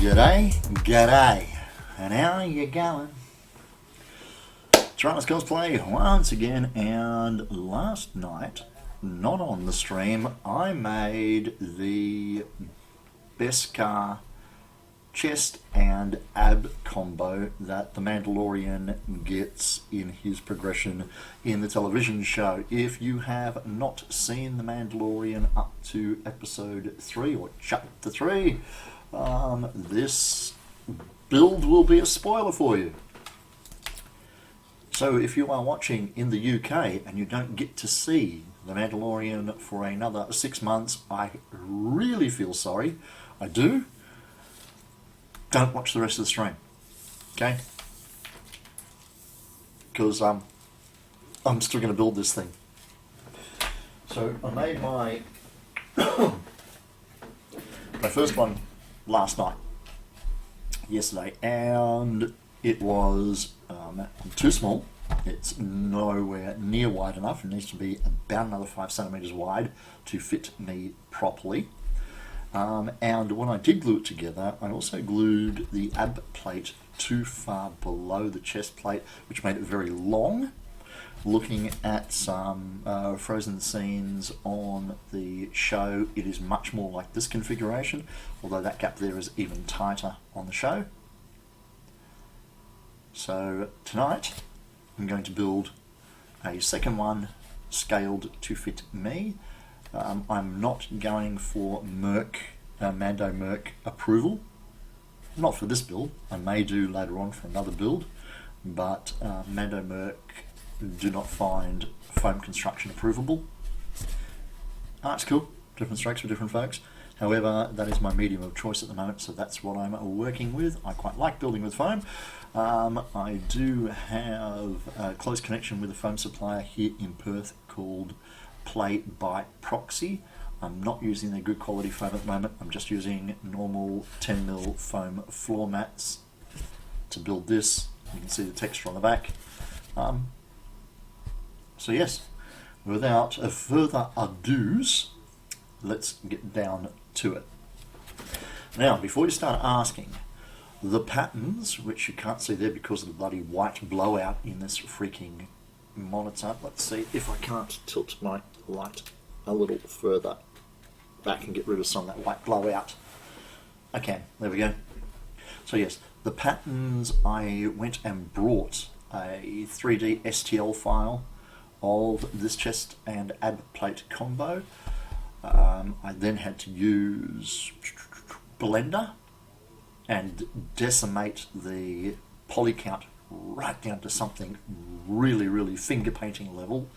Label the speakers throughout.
Speaker 1: G'day, g'day, and how you going? Trying Cosplay once again, and last night, not on the stream, I made the Beskar chest and ab combo that the Mandalorian gets in his progression in the television show. If you have not seen the Mandalorian up to episode 3 or chapter 3, this build will be a spoiler for you. So if you are watching in the UK and you don't get to see the Mandalorian for another 6 months, I really feel sorry. I do. Don't watch the rest of the stream, okay? Because I'm still going to build this thing. So I made my my first one last night, yesterday, and it was too small. It's nowhere near wide enough. It needs to be about another 5 centimeters wide to fit me properly. And when I did glue it together, I also glued the ab plate too far below the chest plate, which made it very long. Looking at some frozen scenes on the show, it is much more like this configuration, although that gap there is even tighter on the show. So tonight I'm going to build a second one scaled to fit me. I'm not going for Mando Merc approval. Not for this build. I may do later on for another build, but Mando Merc do not find foam construction approvable. It's cool. Different strokes for different folks. However, that is my medium of choice at the moment, so that's what I'm working with. I quite like building with foam. I do have a close connection with a foam supplier here in Perth called Play by Proxy. I'm not using their good quality foam at the moment. I'm just using normal 10mm foam floor mats to build this. You can see the texture on the back. So yes, without further ado-s, let's get down to it. Now, before you start asking, the patterns, which you can't see there because of the bloody white blowout in this freaking monitor. Let's see if I can't tilt my light a little further back and get rid of some of that white blowout. I can. There we go. So yes, the patterns, I went and brought a 3D STL file of this chest and ab plate combo. I then had to use Blender and decimate the poly count right down to something really finger painting level,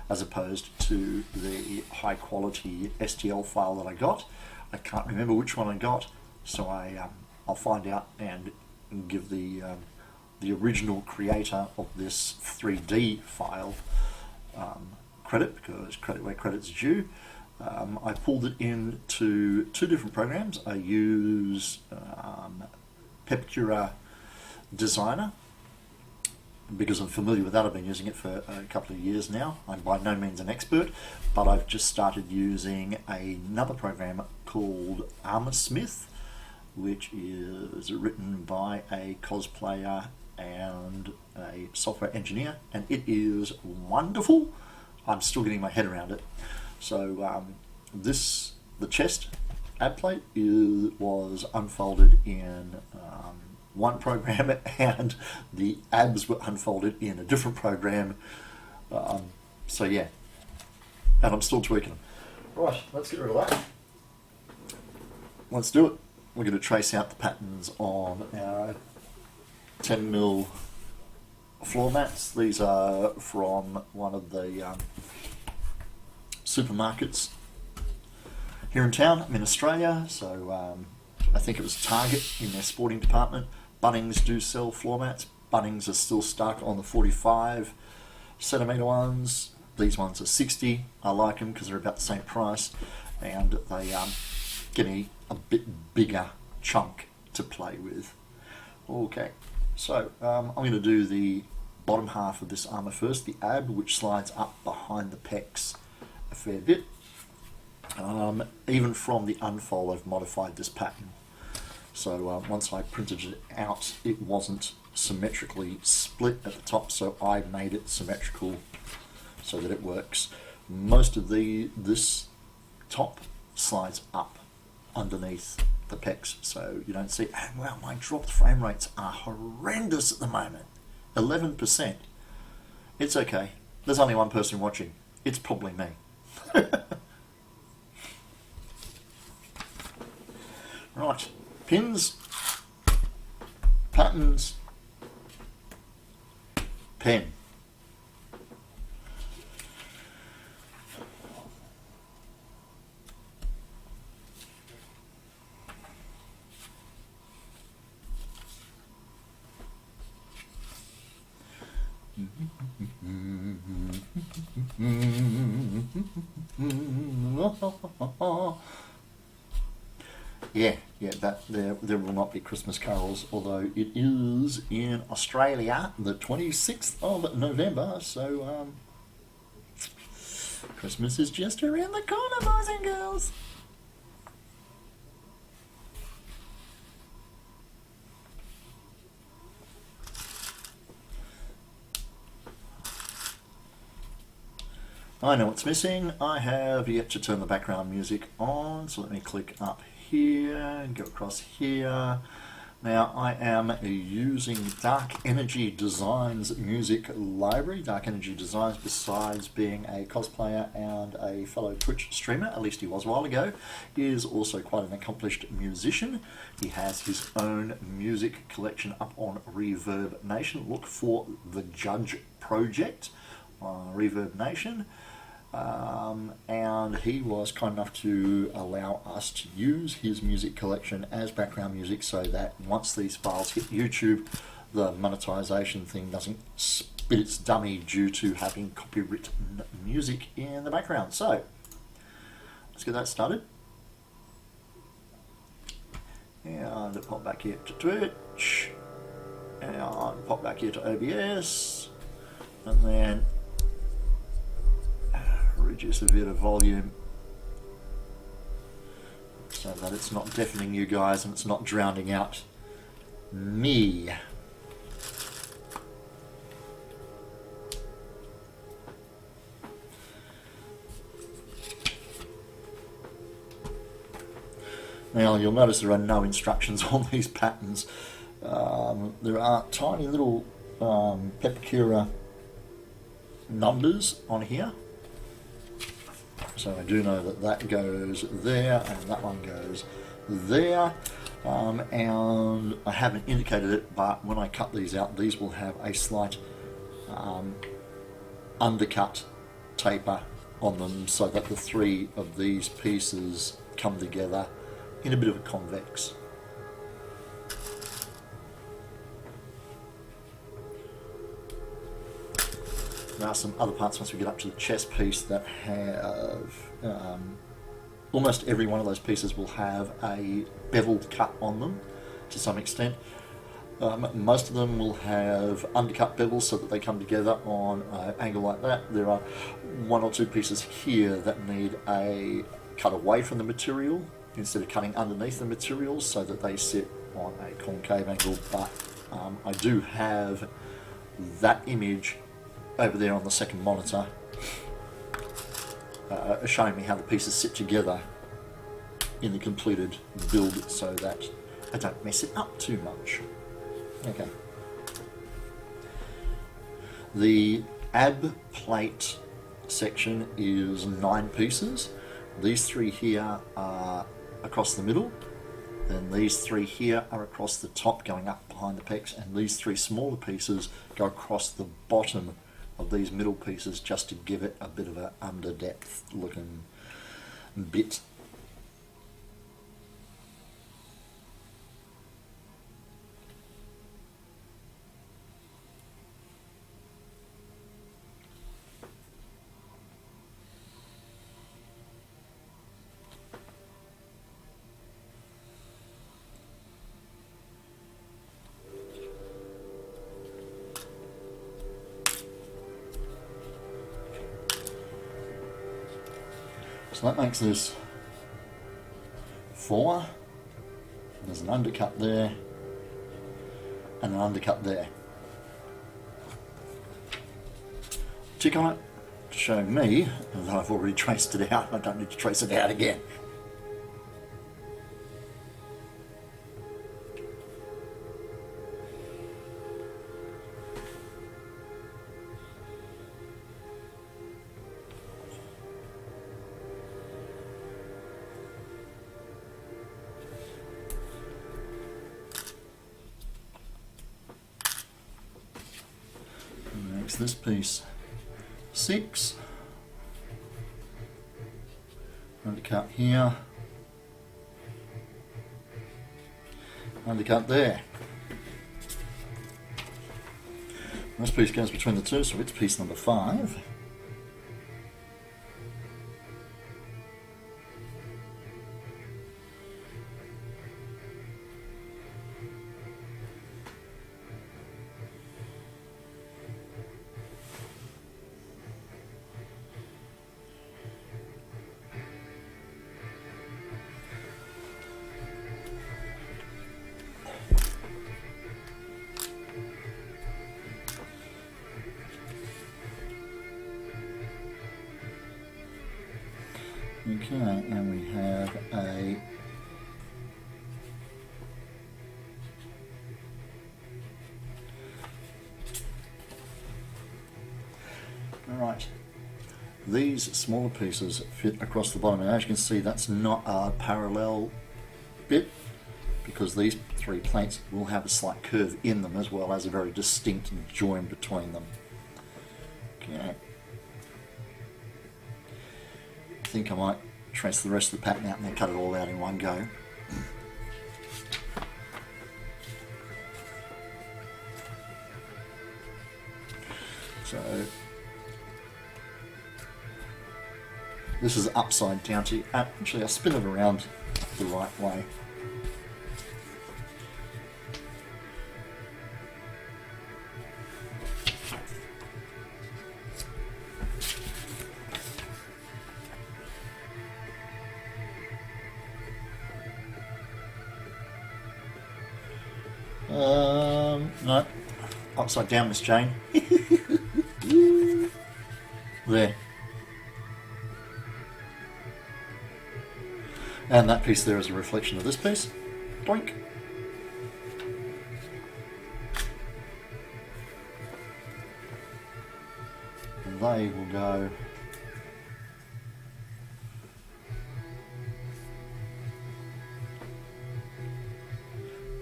Speaker 1: as opposed to the high quality STL file that I got. I can't remember which one I got, so I'll find out and give the original creator of this 3D file credit, because credit where credit's due. I pulled it into 2 different programs. I use Pepcura Designer because I'm familiar with that. I've been using it for a couple of years now. I'm by no means an expert, but I've just started using another program called Armorsmith, which is written by a cosplayer and a software engineer, and it is wonderful. I'm still getting my head around it. So the chest ab plate was unfolded in one program, and the abs were unfolded in a different program. So yeah, and I'm still tweaking them. Right, let's get rid of that. Let's do it. We're going to trace out the patterns on our 10mm floor mats. These are from one of the supermarkets here in town. I'm in Australia, so I think it was Target in their sporting department. Bunnings do sell floor mats. Bunnings are still stuck on the 45 centimetre ones. These ones are 60. I like them because they're about the same price, and they give me a bit bigger chunk to play with. Okay, so I'm going to do the bottom half of this armour first, the ab, which slides up behind the pecs a fair bit. Even from the unfold, I've modified this pattern. So once I printed it out, it wasn't symmetrically split at the top, so I made it symmetrical so that it works. Most of this top slides up underneath the pecs, so you don't see. And wow, my dropped frame rates are horrendous at the moment. 11%. It's okay. There's only one person watching. It's probably me. Right, pins, patterns, pen. Yeah, that there will not be Christmas carols, although it is in Australia the 26th of November, so Christmas is just around the corner, boys and girls. I know what's missing. I have yet to turn the background music on, so let me click up here and go across here. Now I am using Dark Energy Designs music library. Dark Energy Designs, besides being a cosplayer and a fellow Twitch streamer, at least he was a while ago, is also quite an accomplished musician. He has his own music collection up on Reverb Nation. Look for The Judge Project on Reverb Nation. And he was kind enough to allow us to use his music collection as background music, so that once these files hit YouTube, the monetization thing doesn't spit its dummy due to having copywritten music in the background. So let's get that started. And pop back here to Twitch, and pop back here to OBS, and then reduce a bit of volume so that it's not deafening you guys and it's not drowning out me. Now you'll notice there are no instructions on these patterns. There are tiny little Pepakura numbers on here. So I do know that that goes there and that one goes there, and I haven't indicated it, but when I cut these out, these will have a slight undercut taper on them, so that the three of these pieces come together in a bit of a convex. There are some other parts once we get up to the chest piece that have, almost every one of those pieces will have a beveled cut on them to some extent. Most of them will have undercut bevels so that they come together on an angle like that. There are one or two pieces here that need a cut away from the material instead of cutting underneath the material, so that they sit on a concave angle, but I do have that image over there on the second monitor, showing me how the pieces sit together in the completed build, so that I don't mess it up too much. Okay. The ab plate section is 9 pieces. These 3 here are across the middle, then these 3 here are across the top going up behind the pecs, and these 3 smaller pieces go across the bottom of these middle pieces, just to give it a bit of an under depth looking bit. So that makes this 4. There's an undercut there and an undercut there. Tick on it to show me that I've already traced it out. I don't need to trace it out again. Makes this piece 6. Undercut here. Undercut there. This piece goes between the two, so it's piece number 5. Okay, and we have a right. These smaller pieces fit across the bottom, and as you can see, that's not a parallel bit because these 3 plates will have a slight curve in them as well as a very distinct join between them. Okay. I think I might trace the rest of the pattern out and then cut it all out in one go. So this is upside down to actually I'll spin it around the right way. No, upside down, Miss Jane. There. And that piece there is a reflection of this piece. Doink. And they will go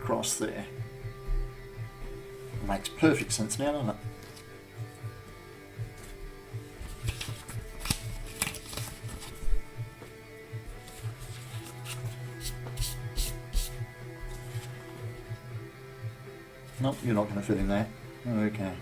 Speaker 1: across there. Makes perfect sense now, doesn't it? Nope, you're not going to fit in there. Okay.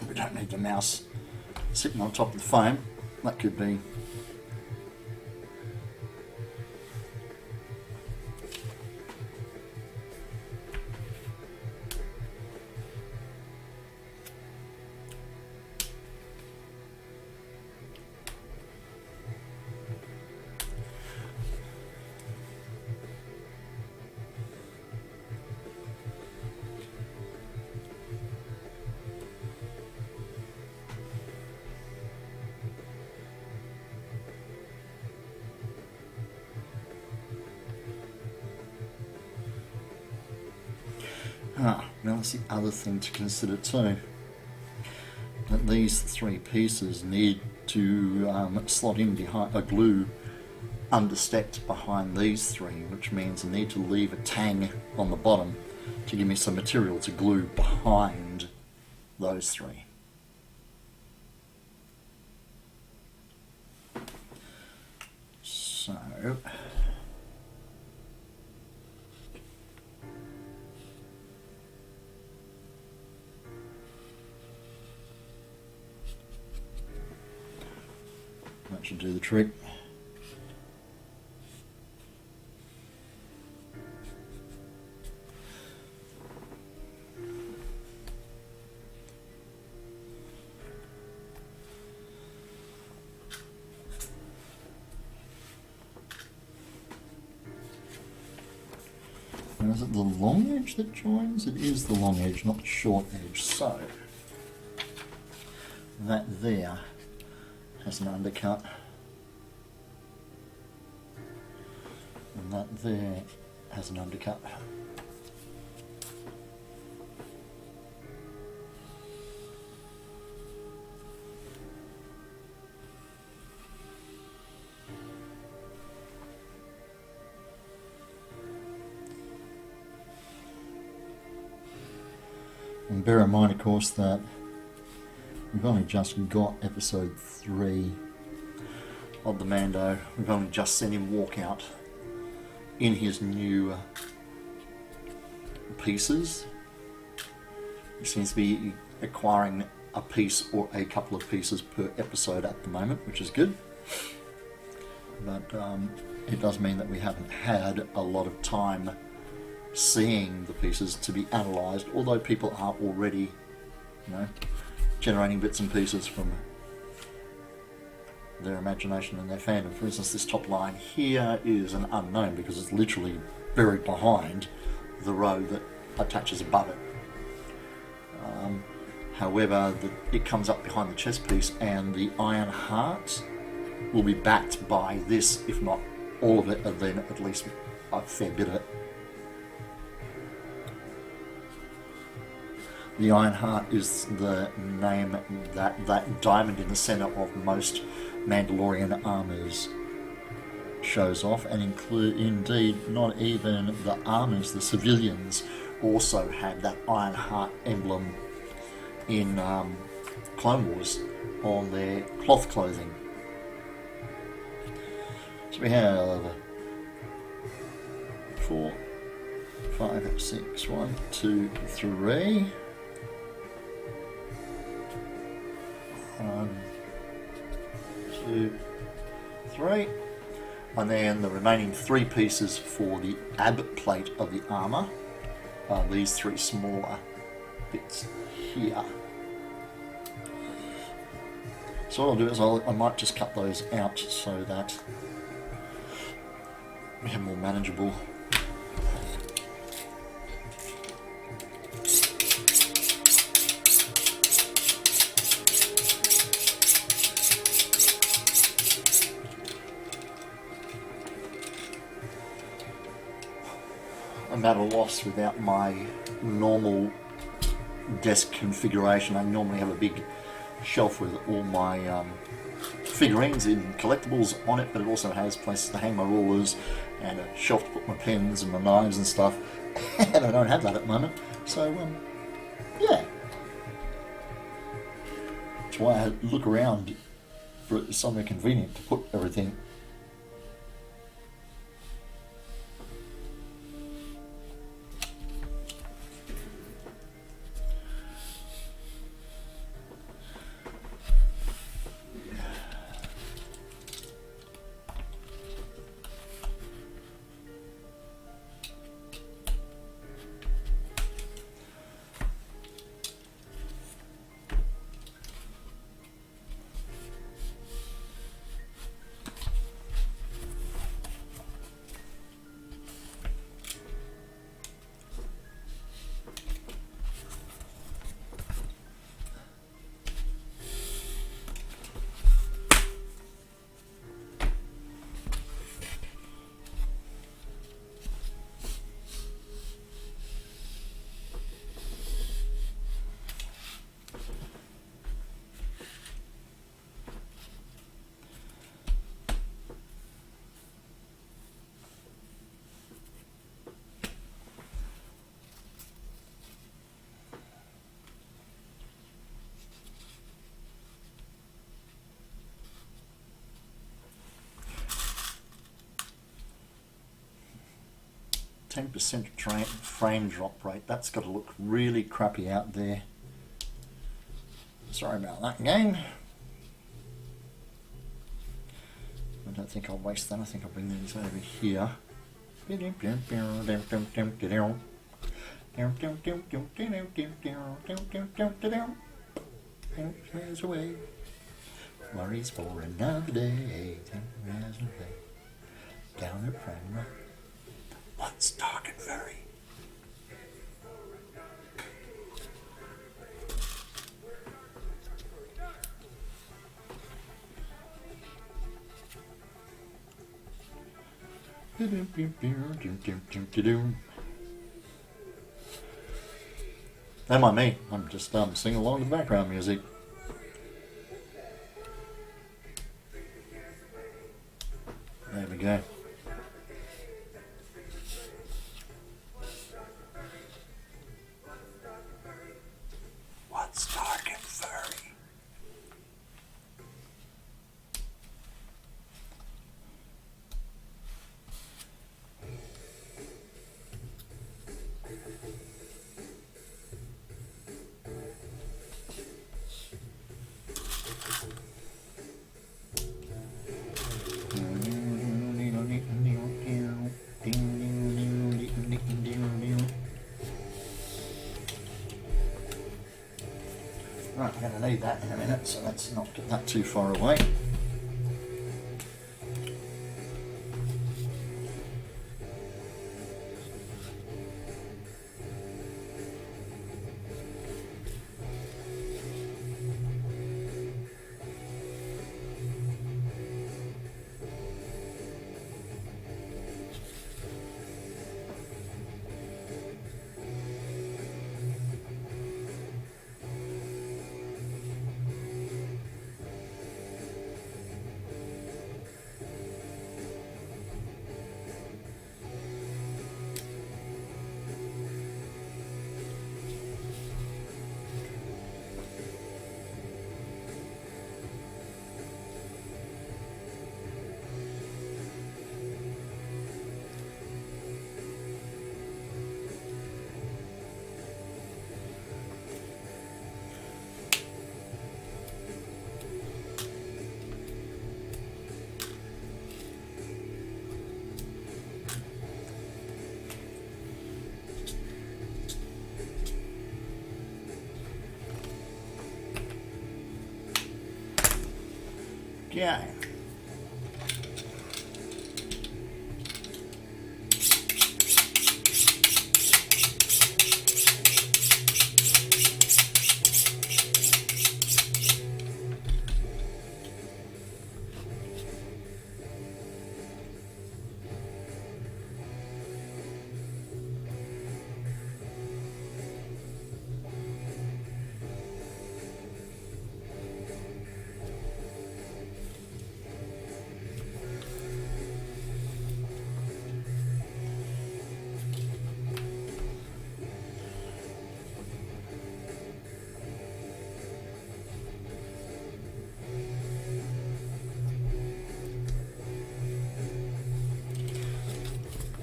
Speaker 1: We don't need the mouse sitting on top of the foam. That could be Now that's the other thing to consider too. That these three pieces need to slot in behind a glue understepped behind these three, which means I need to leave a tang on the bottom to give me some material to glue behind those three. So that should do the trick. Now, is it the long edge that joins? It is the long edge, not the short edge. So that there has an undercut, and that there has an undercut. And bear in mind, of course, that we've only just got episode 3 of the Mando. We've only just seen him walk out in his new pieces. He seems to be acquiring a piece or a couple of pieces per episode at the moment, which is good. But it does mean that we haven't had a lot of time seeing the pieces to be analysed, although people are already, generating bits and pieces from their imagination and their fandom. For instance, this top line here is an unknown because it's literally buried behind the row that attaches above it. However, it comes up behind the chest piece, and the iron heart will be backed by this, if not all of it, and then at least a fair bit of it. The Iron Heart is the name that diamond in the centre of most Mandalorian armours shows off, and indeed not even the armours, the civilians also have that Iron Heart emblem in Clone Wars on their cloth clothing. So we have 4, 5, 6, 1, 2, 3. 1, 2, 3, and then the remaining 3 pieces for the ab plate of the armour are these 3 smaller bits here. So what I'll do is I might just cut those out so that we have more manageable. I'm at a loss without my normal desk configuration. I normally have a big shelf with all my figurines in collectibles on it, but it also has places to hang my rulers and a shelf to put my pens and my knives and stuff, and I don't have that at the moment, so yeah. That's why I look around for somewhere convenient to put everything. 10% frame drop rate. That's got to look really crappy out there. Sorry about that, game. I don't think I'll waste that. I think I'll bring these over here. There's away. Worries for another day. Down at Prime. What's dark and furry? Don't mind me, I'm just singing along to the background music. There we go. What's dark and furry? Right, I'm going to need that in a minute, so let's not get that too far away. Yeah.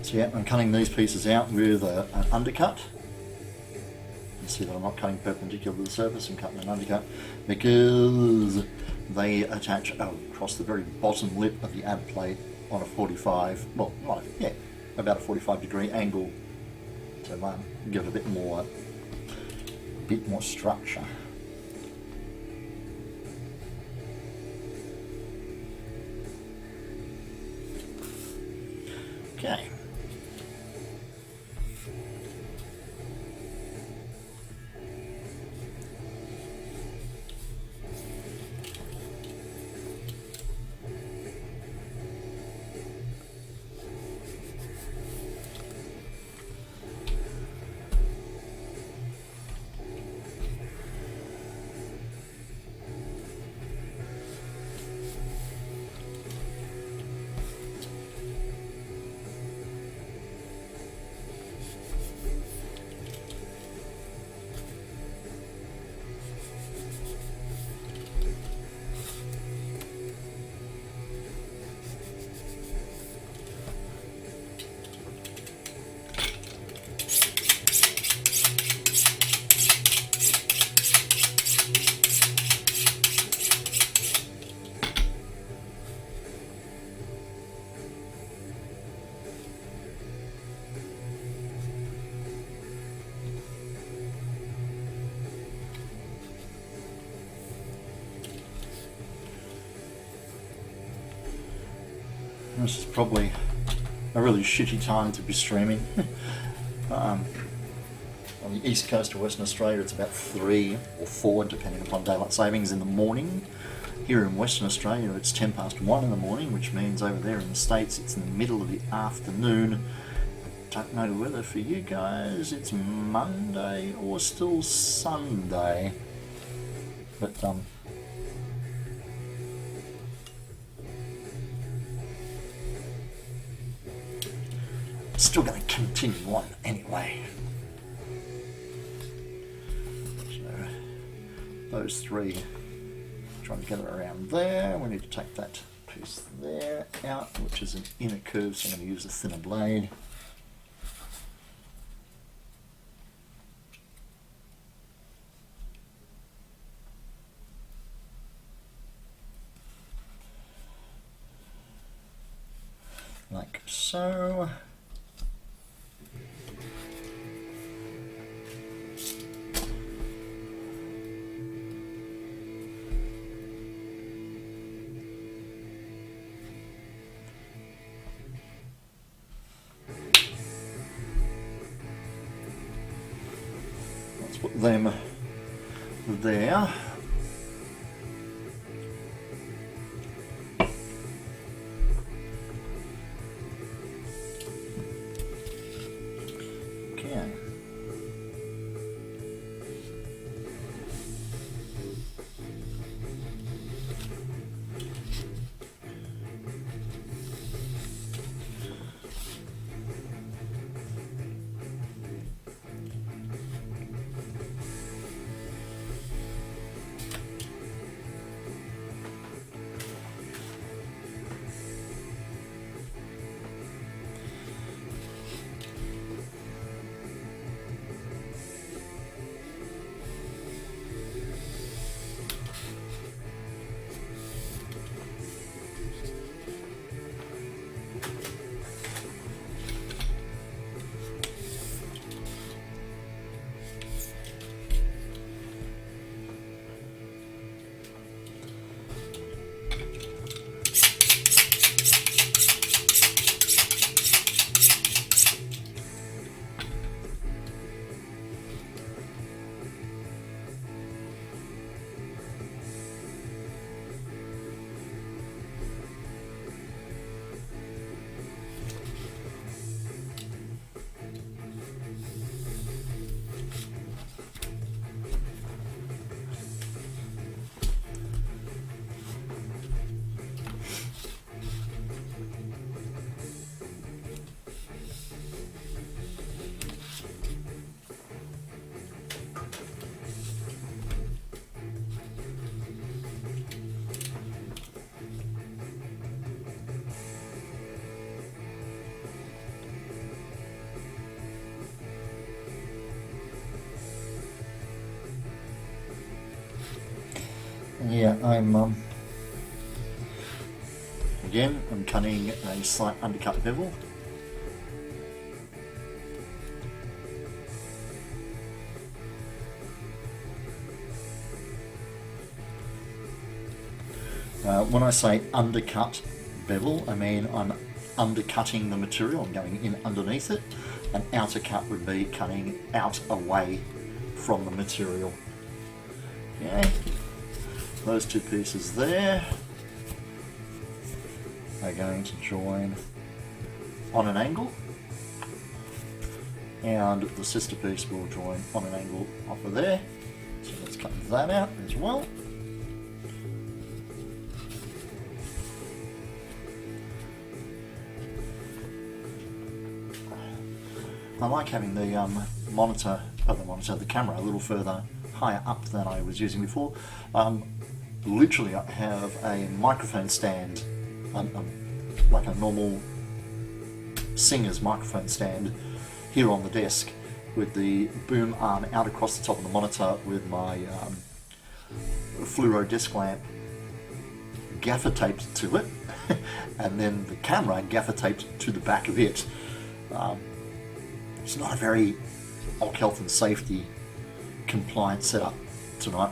Speaker 1: So yeah, I'm cutting these pieces out with an undercut. You see that I'm not cutting perpendicular to the surface, I'm cutting an undercut because they attach across the very bottom lip of the ab plate on a 45, well, not, yeah, about a 45-degree angle to give it a bit more structure. Okay. this is probably a really shitty time to be streaming. On the east coast of Western Australia it's about 3 or 4 depending upon daylight savings in the morning. Here in Western Australia it's 10 past 1 in the morning, which means over there in the States it's in the middle of the afternoon. Don't know whether for you guys it's Monday or still Sunday, but still going to continue on anyway. So those 3 trying to get it around there. We need to take that piece there out, which is an inner curve, so I'm going to use a thinner blade. Like so. Let's put them there. Yeah, I'm cutting a slight undercut bevel. When I say undercut bevel, I mean I'm undercutting the material, I'm going in underneath it. An outer cut would be cutting out away from the material. Okay. Those 2 pieces there are going to join on an angle, and the sister piece will join on an angle off of there. So let's cut that out as well. I like having the the camera a little further higher up than I was using before. Literally, I have a microphone stand, like a normal singer's microphone stand, here on the desk, with the boom arm out across the top of the monitor, with my fluoro disc lamp gaffer taped to it, and then the camera gaffer taped to the back of it. It's not a very health and safety compliant setup tonight.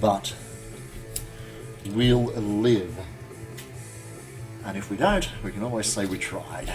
Speaker 1: But we'll live. And if we don't, we can always say we tried.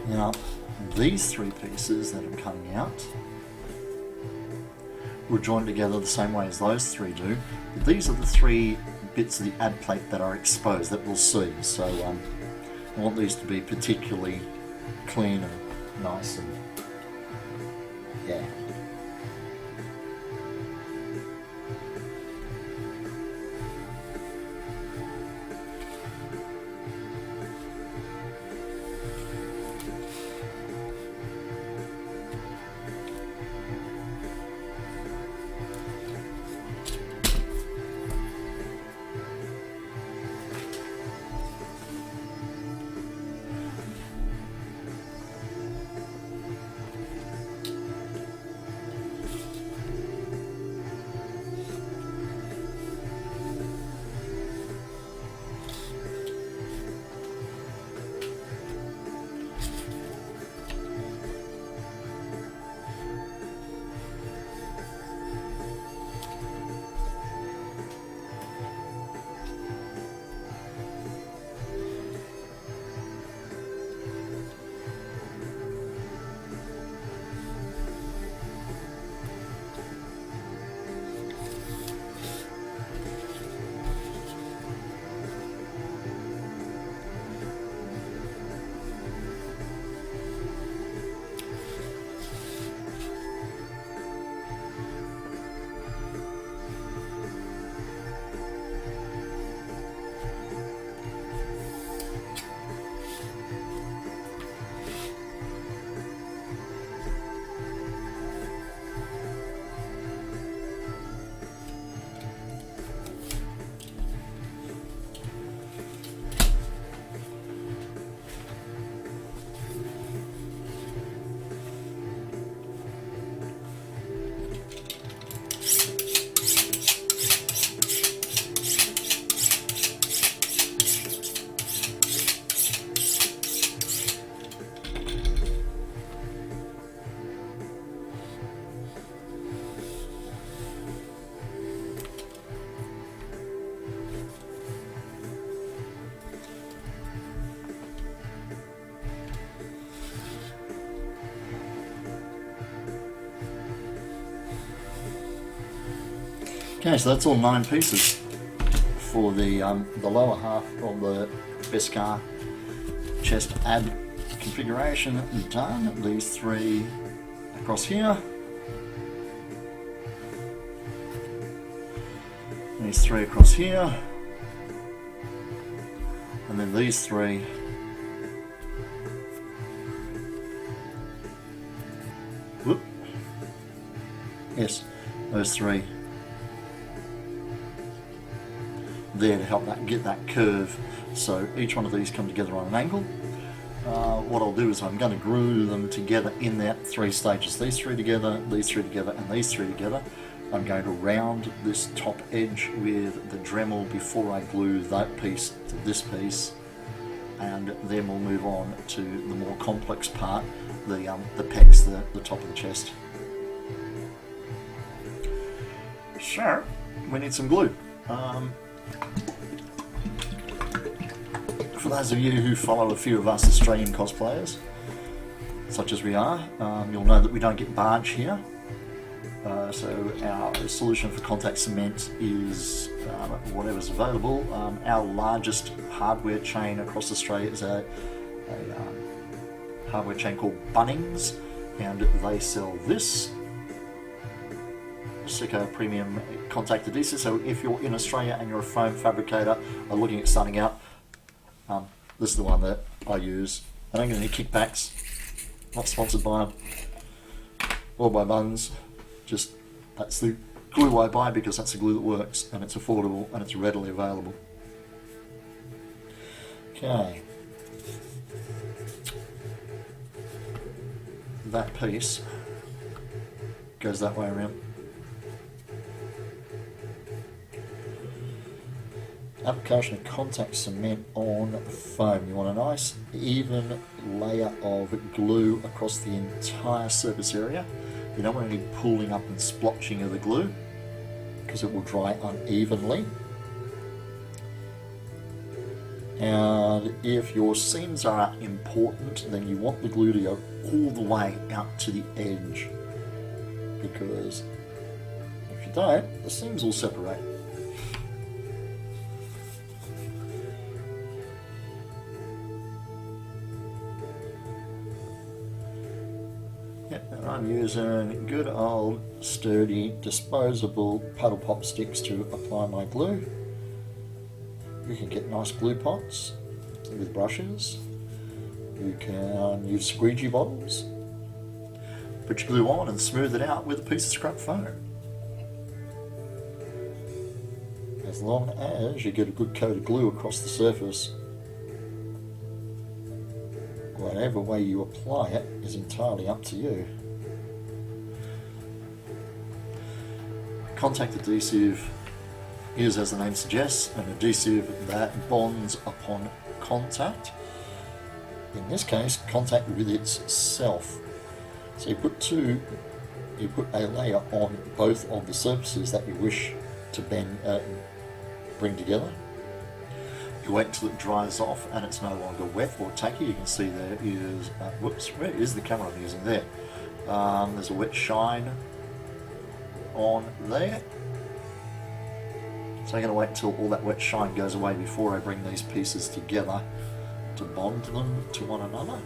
Speaker 1: Now, these three pieces that are coming out will join together the same way as those three do. But these are the three bits of the ad plate that are exposed that we'll see. So I want these to be particularly clean and nice and yeah. Okay, so that's all 9 pieces for the lower half of the Beskar chest ad configuration done. These 3 across here. These 3 across here. And then these 3 whoop. Yes, those 3 there to help that get that curve, so each one of these come together on an angle. What I'll do is I'm going to glue them together in that 3 stages, these 3 together, these 3 together, and these 3 together. I'm going to round this top edge with the Dremel before I glue that piece to this piece, and then we'll move on to the more complex part, the pecs, the top of the chest. So, we need some glue. For those of you who follow a few of us Australian cosplayers, such as we are, you'll know that we don't get barge here. So our solution for contact cement is whatever's available. Our largest hardware chain across Australia is a hardware chain called Bunnings, and they sell this Sika premium contact adhesive. So if you're in Australia and you're a foam fabricator or looking at starting out, this is the one that I use. I don't get any kickbacks, not sponsored by them or by Buns, just that's the glue I buy because that's the glue that works and it's affordable and it's readily available. Okay, that piece goes that way around. Application of contact cement on foam. You want a nice even layer of glue across the entire surface area. You don't want any pooling up and splotching of the glue because it will dry unevenly. And if your seams are important, then you want the glue to go all the way out to the edge, because if you don't, the seams will separate. And I'm using good old sturdy disposable paddle pop sticks to apply my glue. You can get nice glue pots with brushes. You can use squeegee bottles. Put your glue on and smooth it out with a piece of scrap foam. As long as you get a good coat of glue across the surface, whatever way you apply it is entirely up to you. Contact adhesive is, as the name suggests, an adhesive that bonds upon contact. In this case, contact with itself. So you put a layer on both of the surfaces that you wish to bring together. You wait until it dries off and it's no longer wet or tacky. You can see there is, whoops, where is the camera I'm using there? There's a wet shine on there. So I'm going to wait until all that wet shine goes away before I bring these pieces together to bond them to one another.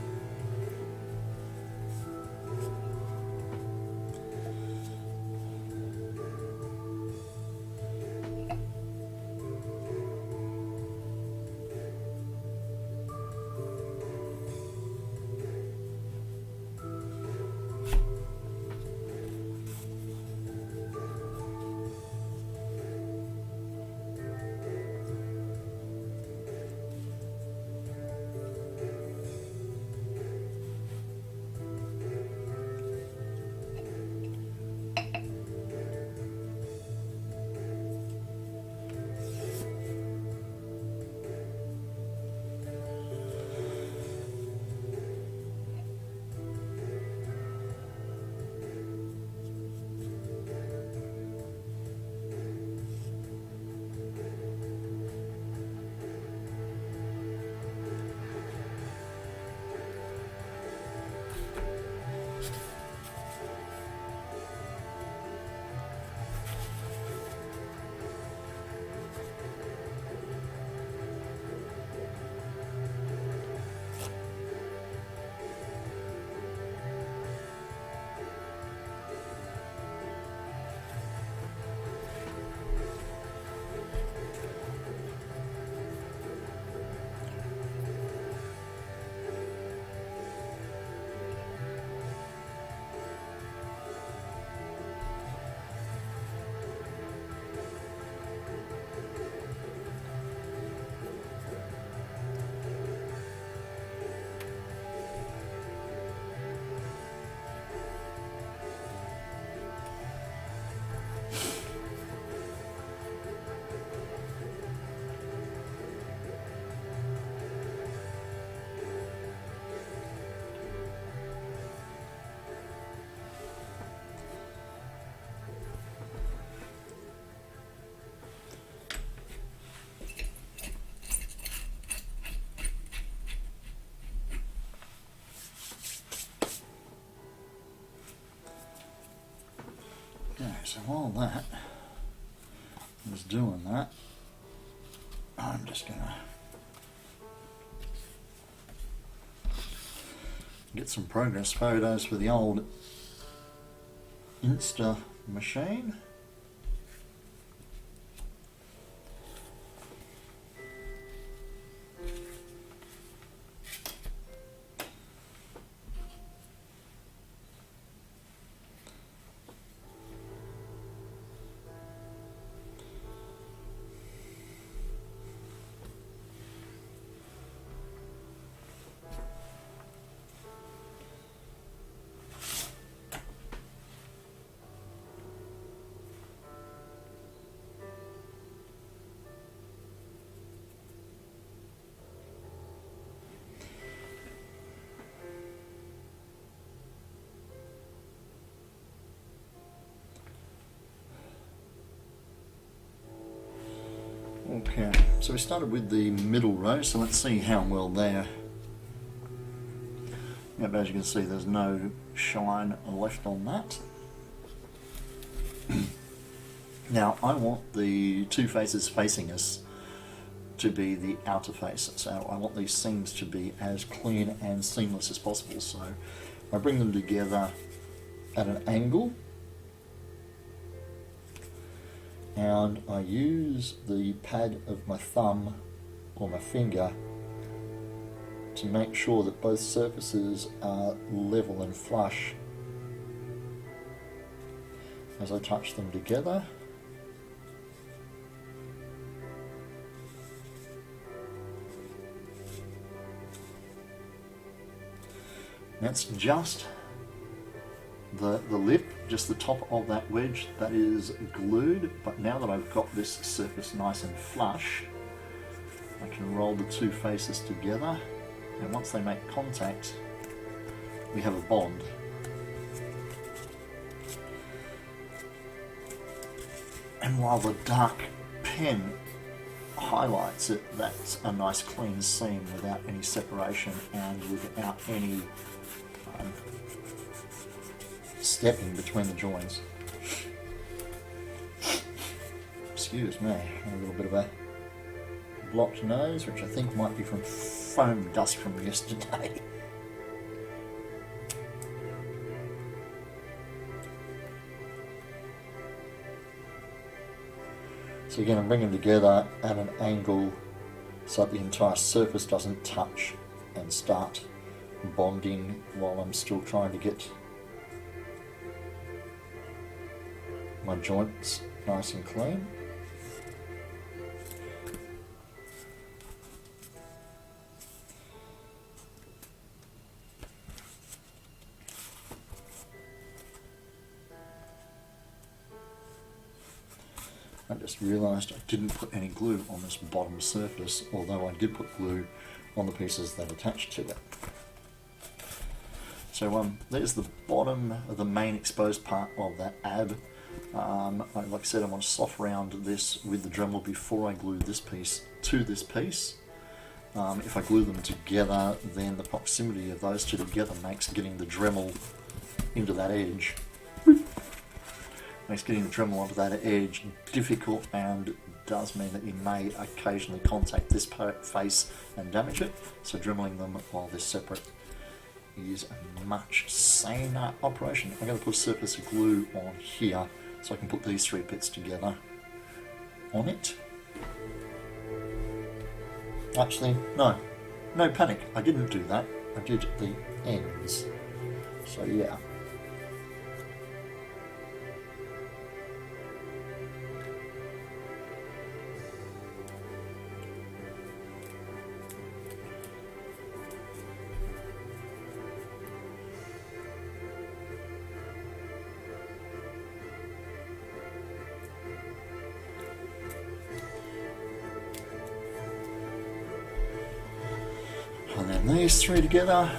Speaker 1: So while that is doing that, I'm just going to get some progress photos for the old Insta machine. Okay, so we started with the middle row, so let's see how well there. Yep, as you can see, there's no shine left on that. Now, I want the two faces facing us to be the outer face, so I want these seams to be as clean and seamless as possible, so I bring them together at an angle, and I use the pad of my thumb or my finger to make sure that both surfaces are level and flush as I touch them together. That's just the lip, just the top of that wedge that is glued, but now that I've got this surface nice and flush, I can roll the two faces together, and once they make contact, we have a bond. And while the dark pen highlights it, that's a nice clean seam without any separation and without any stepping between the joins. Excuse me, a little bit of a blocked nose, which I think might be from foam dust from yesterday. So again, I'm bringing them together at an angle so that the entire surface doesn't touch and start bonding while I'm still trying to get my joints nice and clean. I just realised I didn't put any glue on this bottom surface, although I did put glue on the pieces that attached to it. So there's the bottom of the main exposed part of that ab. Like I said, I want to soft round this with the Dremel before I glue this piece to this piece. If I glue them together, then the proximity of those two together makes getting the Dremel into that edge onto that edge difficult, and does mean that you may occasionally contact this face and damage it. So dremeling them while they're separate is a much saner operation. I'm going to put a surface of glue on here so I can put these three bits together on it. Actually, no panic, I didn't do that. I did the ends. So yeah. And then these three together.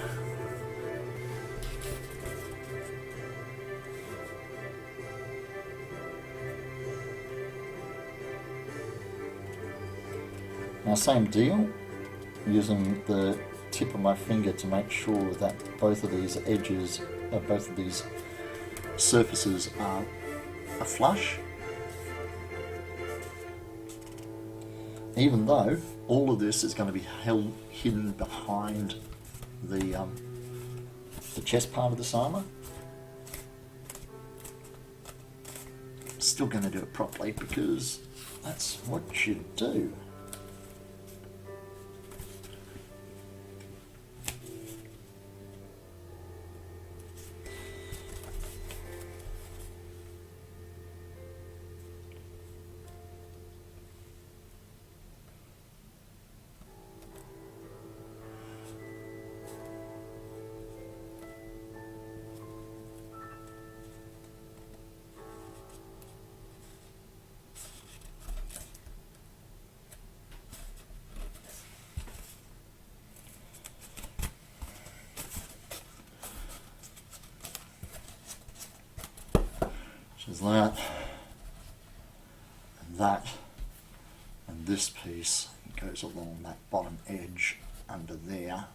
Speaker 1: Now same deal, using the tip of my finger to make sure that both of these edges, both of these surfaces are a flush. Even though all of this is going to be hidden behind the chest part of this armour, still going to do it properly because that's what you do. Is that, and this piece goes along that bottom edge under there.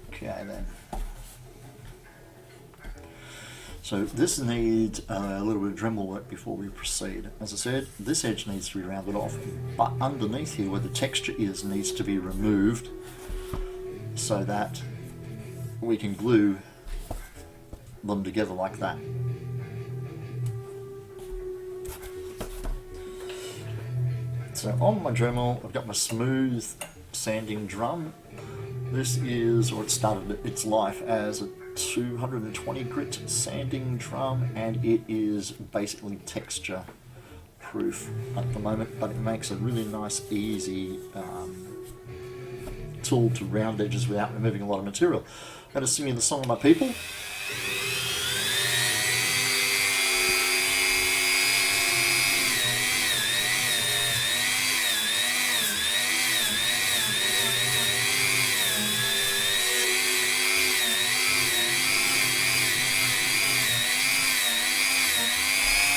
Speaker 1: Okay then. So this needs a little bit of Dremel work before we proceed. As I said, this edge needs to be rounded off, but underneath here where the texture is needs to be removed so that we can glue them together like that. So on my Dremel, I've got my smooth sanding drum. This is, or it started its life as a 220 grit sanding drum, and it is basically texture proof at the moment, but it makes a really nice easy tool to round edges without removing a lot of material. I'm going to sing you the song of my people.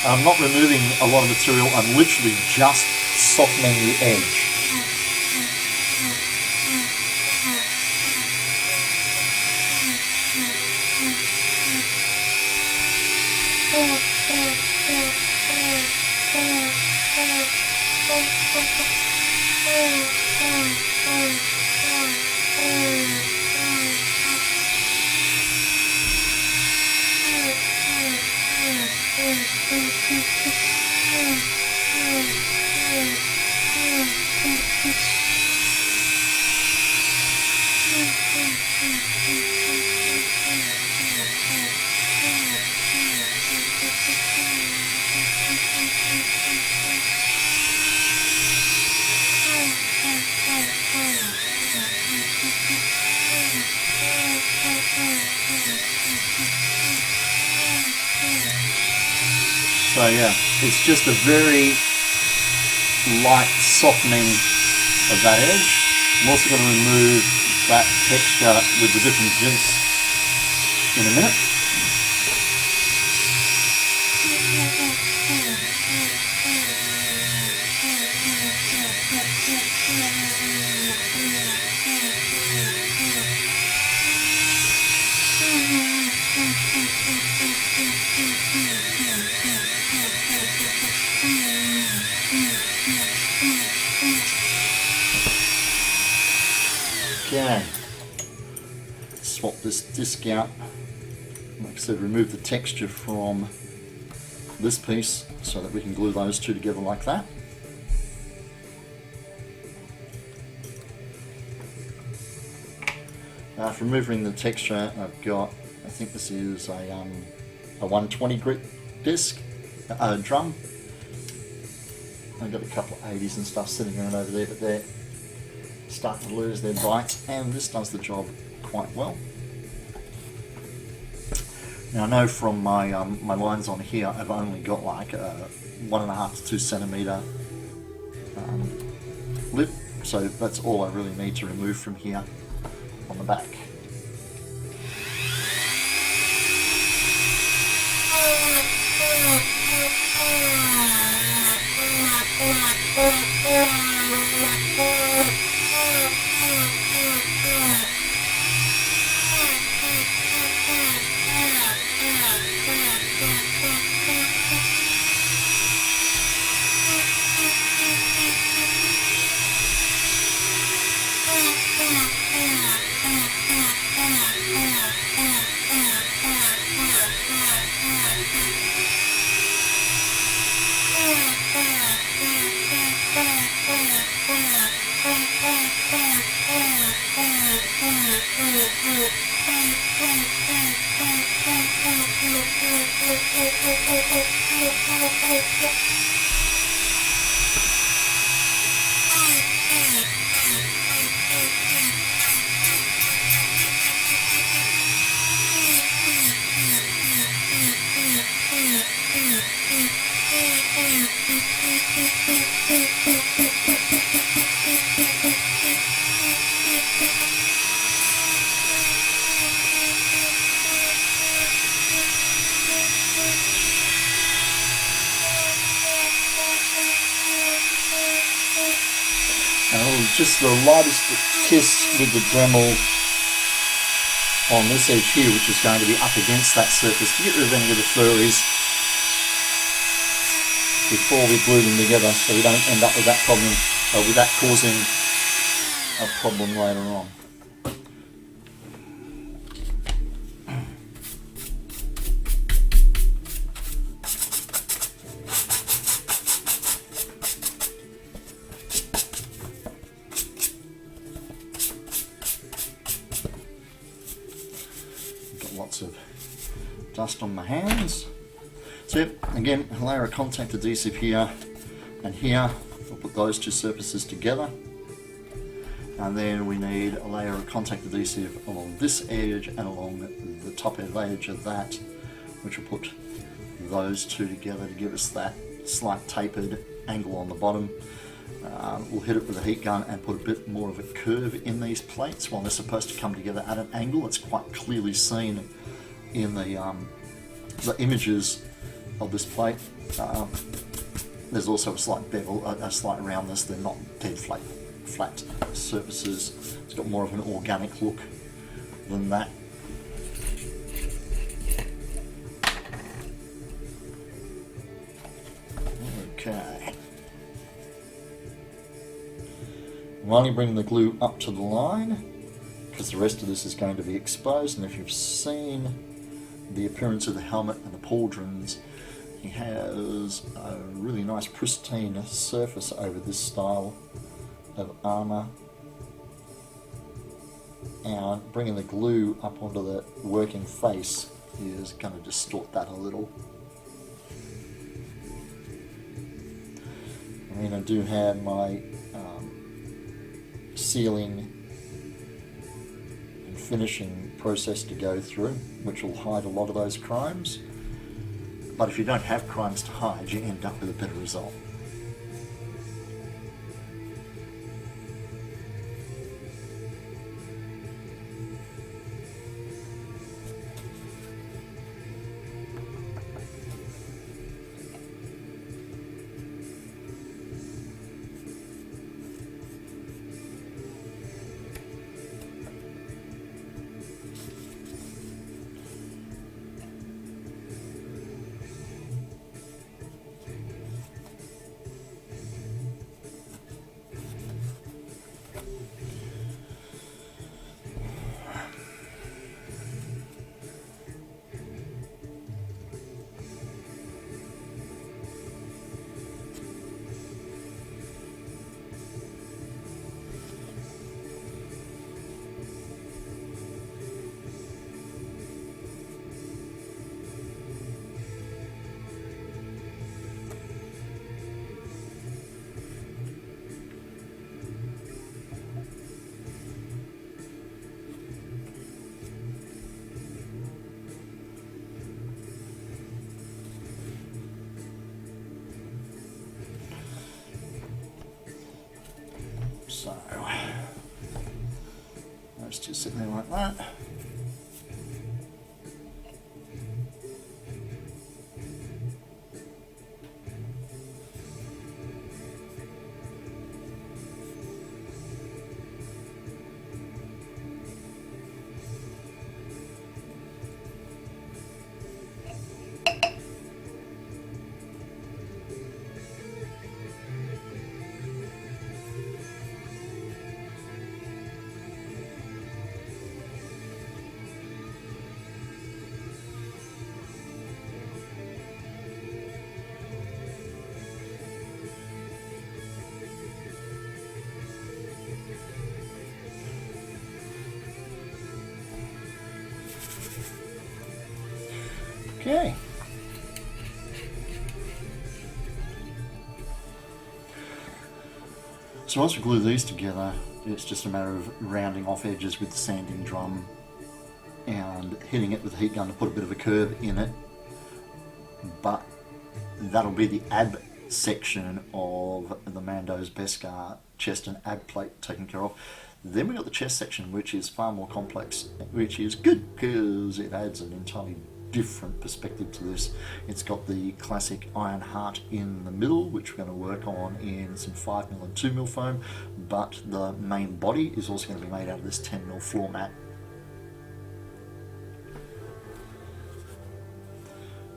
Speaker 1: I'm not removing a lot of material, I'm literally just softening the edge. So yeah, it's just a very light softening of that edge. I'm also going to remove that texture with the different jints in a minute. Okay, swap this disc out. Like I said, remove the texture from this piece so that we can glue those two together like that. After removing the texture, I've got, I think this is a 120 grit disc, drum. I've got a couple of 80s and stuff sitting around over there, but they're starting to lose their bite, and this does the job quite well. Now I know from my my lines on here, I've only got like a 1.5 to 2 centimeter lip, so that's all I really need to remove from here on the back. Just the lightest kiss with the Dremel on this edge here, which is going to be up against that surface to get rid of any of the furries before we glue them together, so we don't end up with that problem, with that causing a problem later on. Lots of dust on my hands. So yep, again, a layer of contact adhesive here and here. We'll put those two surfaces together. And then we need a layer of contact adhesive along this edge and along the top edge of that, which will put those two together to give us that slight tapered angle on the bottom. We'll hit it with a heat gun and put a bit more of a curve in these plates. While they're supposed to come together at an angle, it's quite clearly seen in the images of this plate. There's also a slight bevel, a slight roundness. They're not dead flat surfaces. It's got more of an organic look than that. Okay. I'm only bringing the glue up to the line because the rest of this is going to be exposed, and if you've seen the appearance of the helmet and the pauldrons, he has a really nice pristine surface over this style of armour, and bringing the glue up onto the working face is going to distort that a little. I mean, I do have my sealing and finishing process to go through, which will hide a lot of those crimes. But if you don't have crimes to hide, you end up with a better result. So, those two sitting there like that. Okay. So once we glue these together, it's just a matter of rounding off edges with the sanding drum and hitting it with the heat gun to put a bit of a curve in it. But that'll be the ab section of the Mando's Beskar chest and ab plate taken care of. Then we got the chest section, which is far more complex, which is good because it adds an entirely different perspective to this. It's got the classic iron heart in the middle, which we're going to work on in some 5mm and 2mm foam, but the main body is also going to be made out of this 10mm floor mat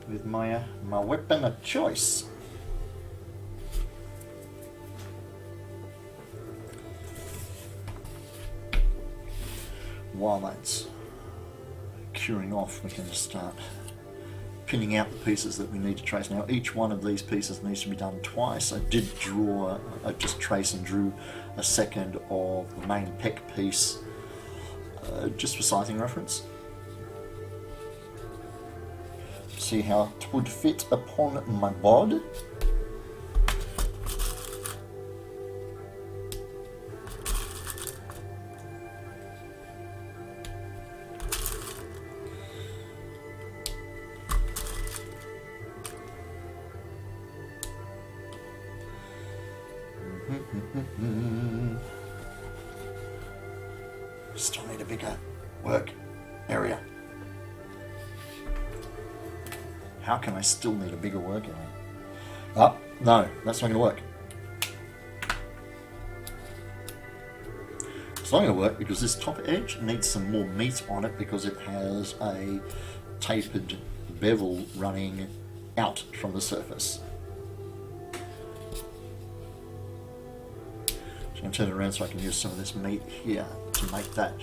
Speaker 1: with my weapon of choice. While that's curing off, we can just start pinning out the pieces that we need to trace. Now each one of these pieces needs to be done twice. I just trace and drew a second of the main pec piece just for sizing reference. See how it would fit upon my bod. Still need a bigger work area. How can I still need a bigger work area? Oh, no, that's not going to work. It's not going to work because this top edge needs some more meat on it because it has a tapered bevel running out from the surface. So I'm going to turn it around so I can use some of this meat here to make that.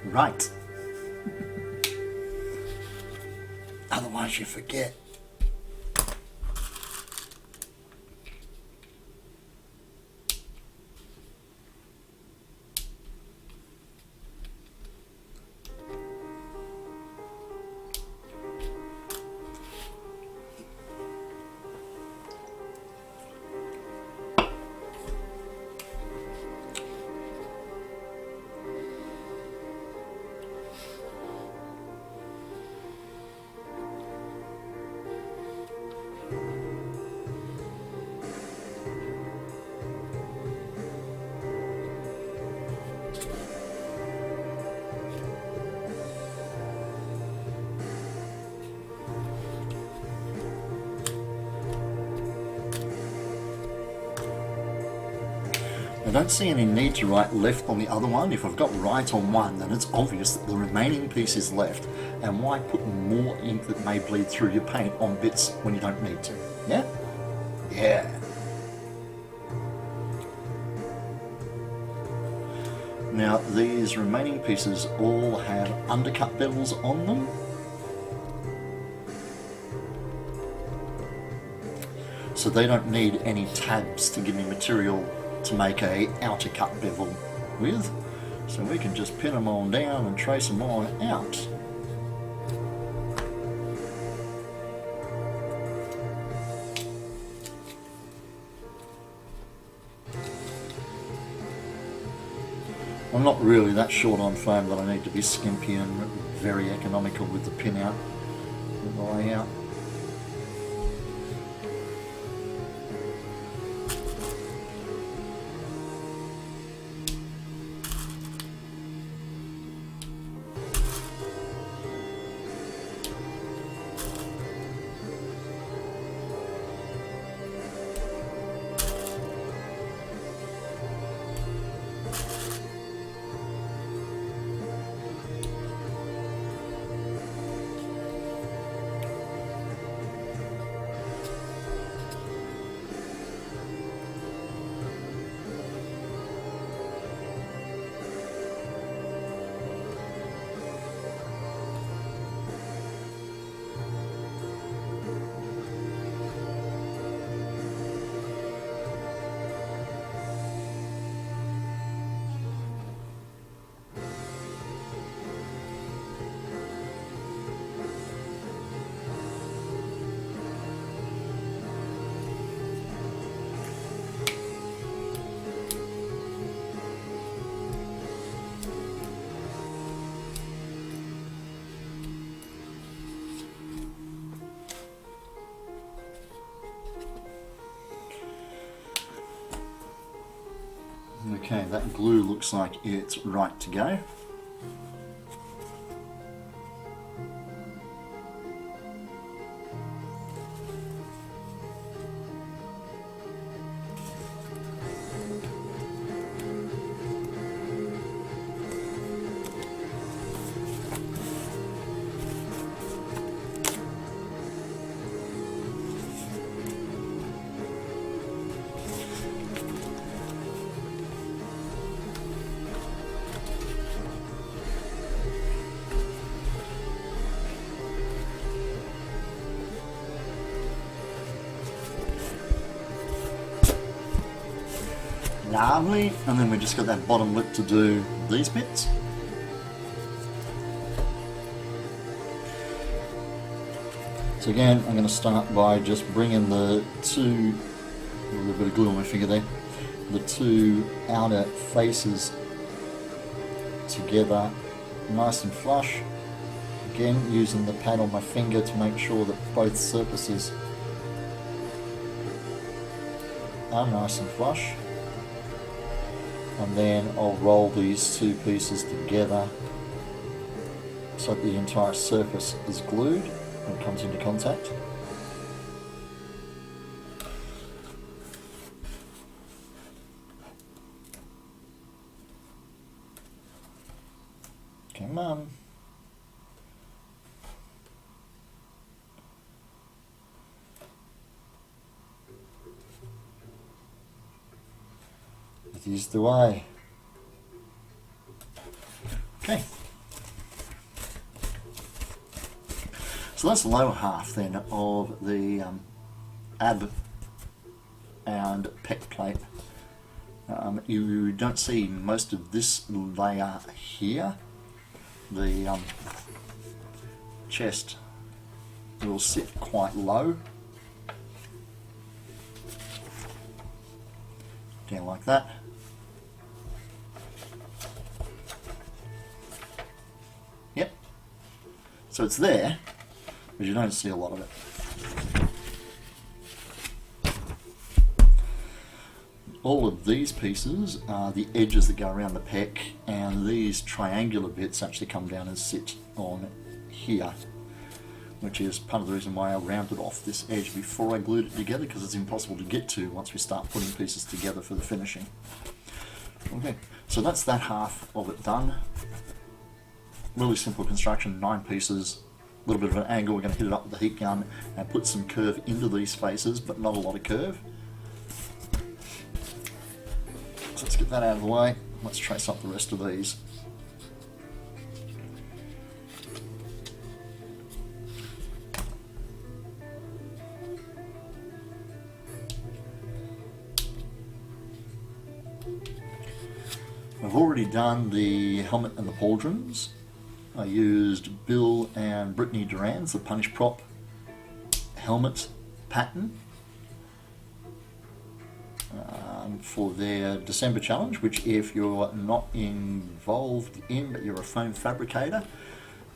Speaker 1: Right. Otherwise you forget. I don't see any need to write left on the other one. If I've got right on one, then it's obvious that the remaining piece is left. And why put more ink that may bleed through your paint on bits when you don't need to? Yeah? Yeah. Now, these remaining pieces all have undercut bevels on them. So they don't need any tabs to give me material to make a outer cut bevel with. So we can just pin them on down and trace them on out. I'm not really that short on foam that I need to be skimpy and very economical with the pin out, with the layout. Okay, that glue looks like it's right to go. Lovely, and then we just got that bottom lip to do these bits. So again, I'm going to start by just bringing the two, a little bit of glue on my finger there, the two outer faces together nice and flush. Again, using the pad on my finger to make sure that both surfaces are nice and flush. And then I'll roll these two pieces together so that the entire surface is glued when it comes into contact. Come on. It is the way. Okay. So that's the lower half then of the ab and pec plate. You don't see most of this layer here. The chest will sit quite low, down like that. Yep. So it's there, but you don't see a lot of it. All of these pieces are the edges that go around the pec, and these triangular bits actually come down and sit on here, which is part of the reason why I rounded off this edge before I glued it together, because it's impossible to get to once we start putting pieces together for the finishing. Okay, so that's that half of it done. Really simple construction, 9 pieces, a little bit of an angle. We're going to hit it up with the heat gun and put some curve into these faces, but not a lot of curve. So let's get that out of the way. Let's trace up the rest of these. I've already done the helmet and the pauldrons. I used Bill and Brittany Duran's the Punish Prop helmet pattern for their December challenge, which if you're not involved in but you're a foam fabricator,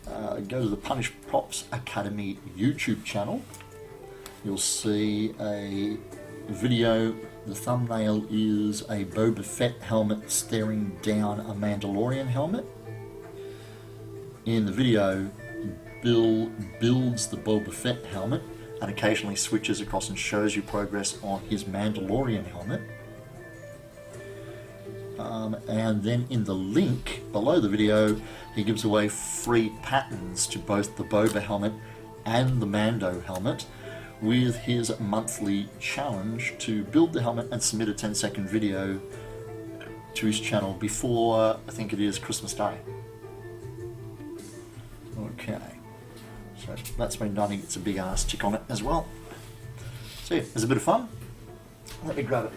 Speaker 1: go to the Punish Props Academy YouTube channel. You'll see a video. The thumbnail is a Boba Fett helmet staring down a Mandalorian helmet. In the video, Bill builds the Boba Fett helmet and occasionally switches across and shows you progress on his Mandalorian helmet. And then in the link below the video, he gives away free patterns to both the Boba helmet and the Mando helmet, with his monthly challenge to build the helmet and submit a 10-second video to his channel before, I think it is, Christmas Day. Okay, so that's been done. He gets a big ass tick on it as well. So yeah, it was a bit of fun. Let me grab it.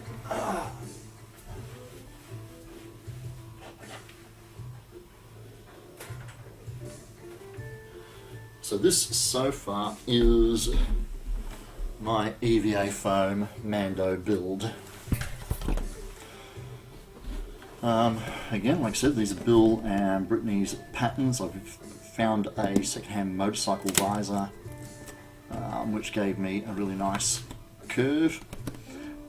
Speaker 1: So this so far is my EVA foam Mando build. Again, like I said, these are Bill and Brittany's patterns. I've found a secondhand motorcycle visor which gave me a really nice curve.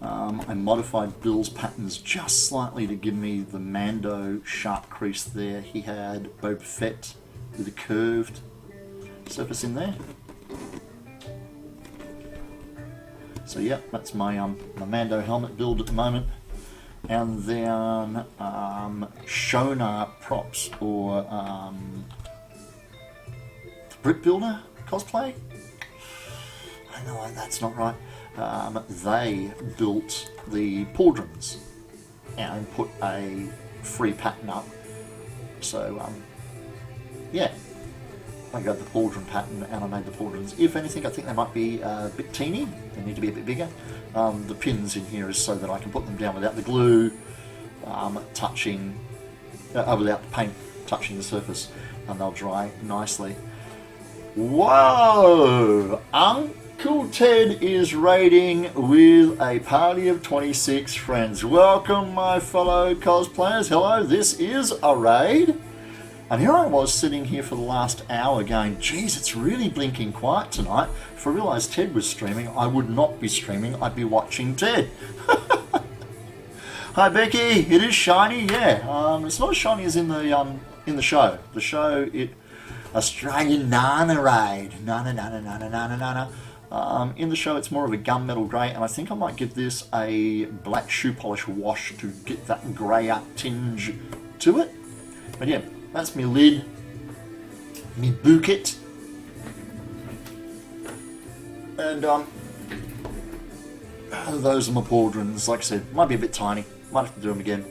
Speaker 1: I modified Bill's patterns just slightly to give me the Mando sharp crease there. He had Boba Fett with a curved surface in there. So yeah, that's my my Mando helmet build at the moment. And then Shona props, or the Brick Builder cosplay. I don't know why that's not right. They built the pauldrons and put a free pattern up. So yeah, I got the pauldron pattern and I made the pauldrons. If anything, I think they might be a bit teeny. They need to be a bit bigger. The pins in here is so that I can put them down without the glue touching, without the paint touching the surface, and they'll dry nicely. Whoa! Uncle Ted is raiding with a party of 26 friends. Welcome, my fellow cosplayers. Hello, this is a raid. And here I was sitting here for the last hour going, geez, it's really blinking quiet tonight. If I realised Ted was streaming, I would not be streaming, I'd be watching Ted. Hi Becky, it is shiny, yeah. It's not as shiny as in the show. The show, Australian Nana raid. Nana. In the show it's more of a gunmetal grey, and I think I might give this a black shoe polish wash to get that greyer tinge to it. But yeah, that's me lid, me bucket, and those are my pauldrons. Like I said, might be a bit tiny, might have to do them again,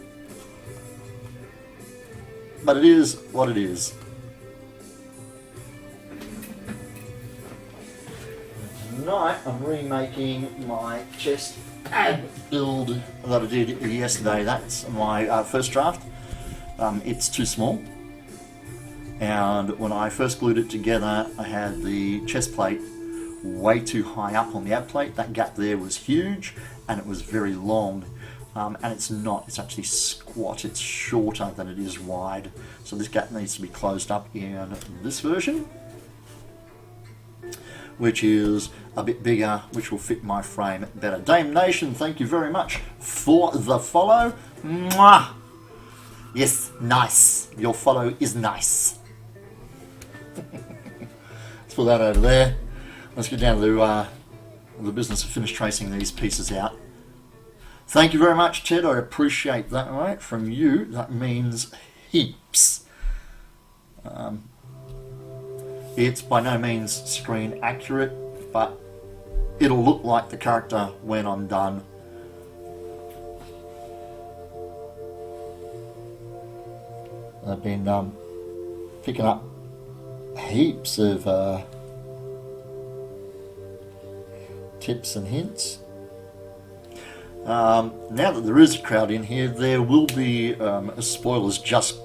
Speaker 1: but it is what it is. Tonight I'm remaking my chest pad build that I did yesterday. That's my first draft. It's too small. And when I first glued it together, I had the chest plate way too high up on the ab plate. That gap there was huge, and it was very long. And it's not, it's actually squat, it's shorter than it is wide. So this gap needs to be closed up in this version, which is a bit bigger, which will fit my frame better. Dame Nation, thank you very much for the follow. Mwah! Yes, nice. Your follow is nice. Let's put that over there. Let's get down to the business of finish tracing these pieces out. Thank you very much, Ted. I appreciate that, right? From you, that means heaps. It's by no means screen accurate, but it'll look like the character when I'm done. I've been picking up heaps of tips and hints. Now that there is a crowd in here, there will be spoilers just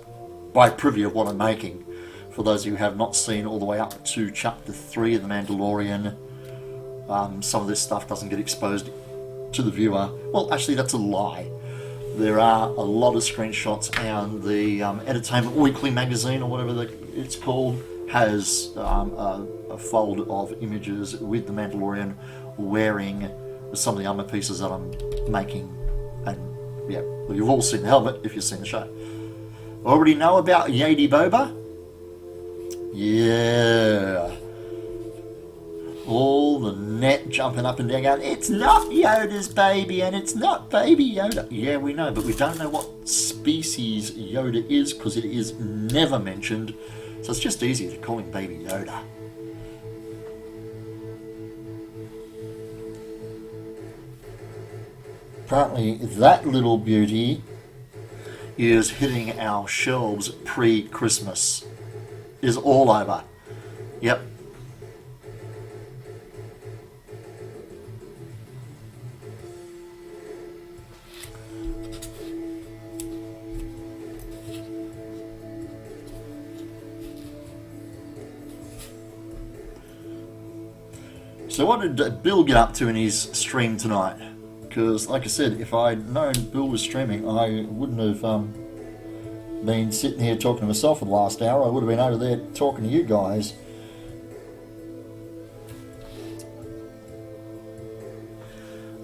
Speaker 1: by privy of what I'm making. For those of you who have not seen all the way up to Chapter 3 of The Mandalorian, some of this stuff doesn't get exposed to the viewer. Well, actually that's a lie. There are a lot of screenshots, and the Entertainment Weekly magazine, or whatever it's called, has a fold of images with the Mandalorian wearing some of the armor pieces that I'm making. And yeah, well, you've all seen the helmet if you've seen the show. Already know about Yadi Boba? Yeah. All the net jumping up and down going, it's not Yoda's baby and it's not baby Yoda. Yeah, we know, but we don't know what species Yoda is because it is never mentioned. So it's just easy to call him baby Yoda. Apparently that little beauty is hitting our shelves pre-Christmas. Is all over. Yep. So what did Bill get up to in his stream tonight? Because, like I said, if I'd known Bill was streaming, I wouldn't have been sitting here talking to myself for the last hour. I would have been over there talking to you guys.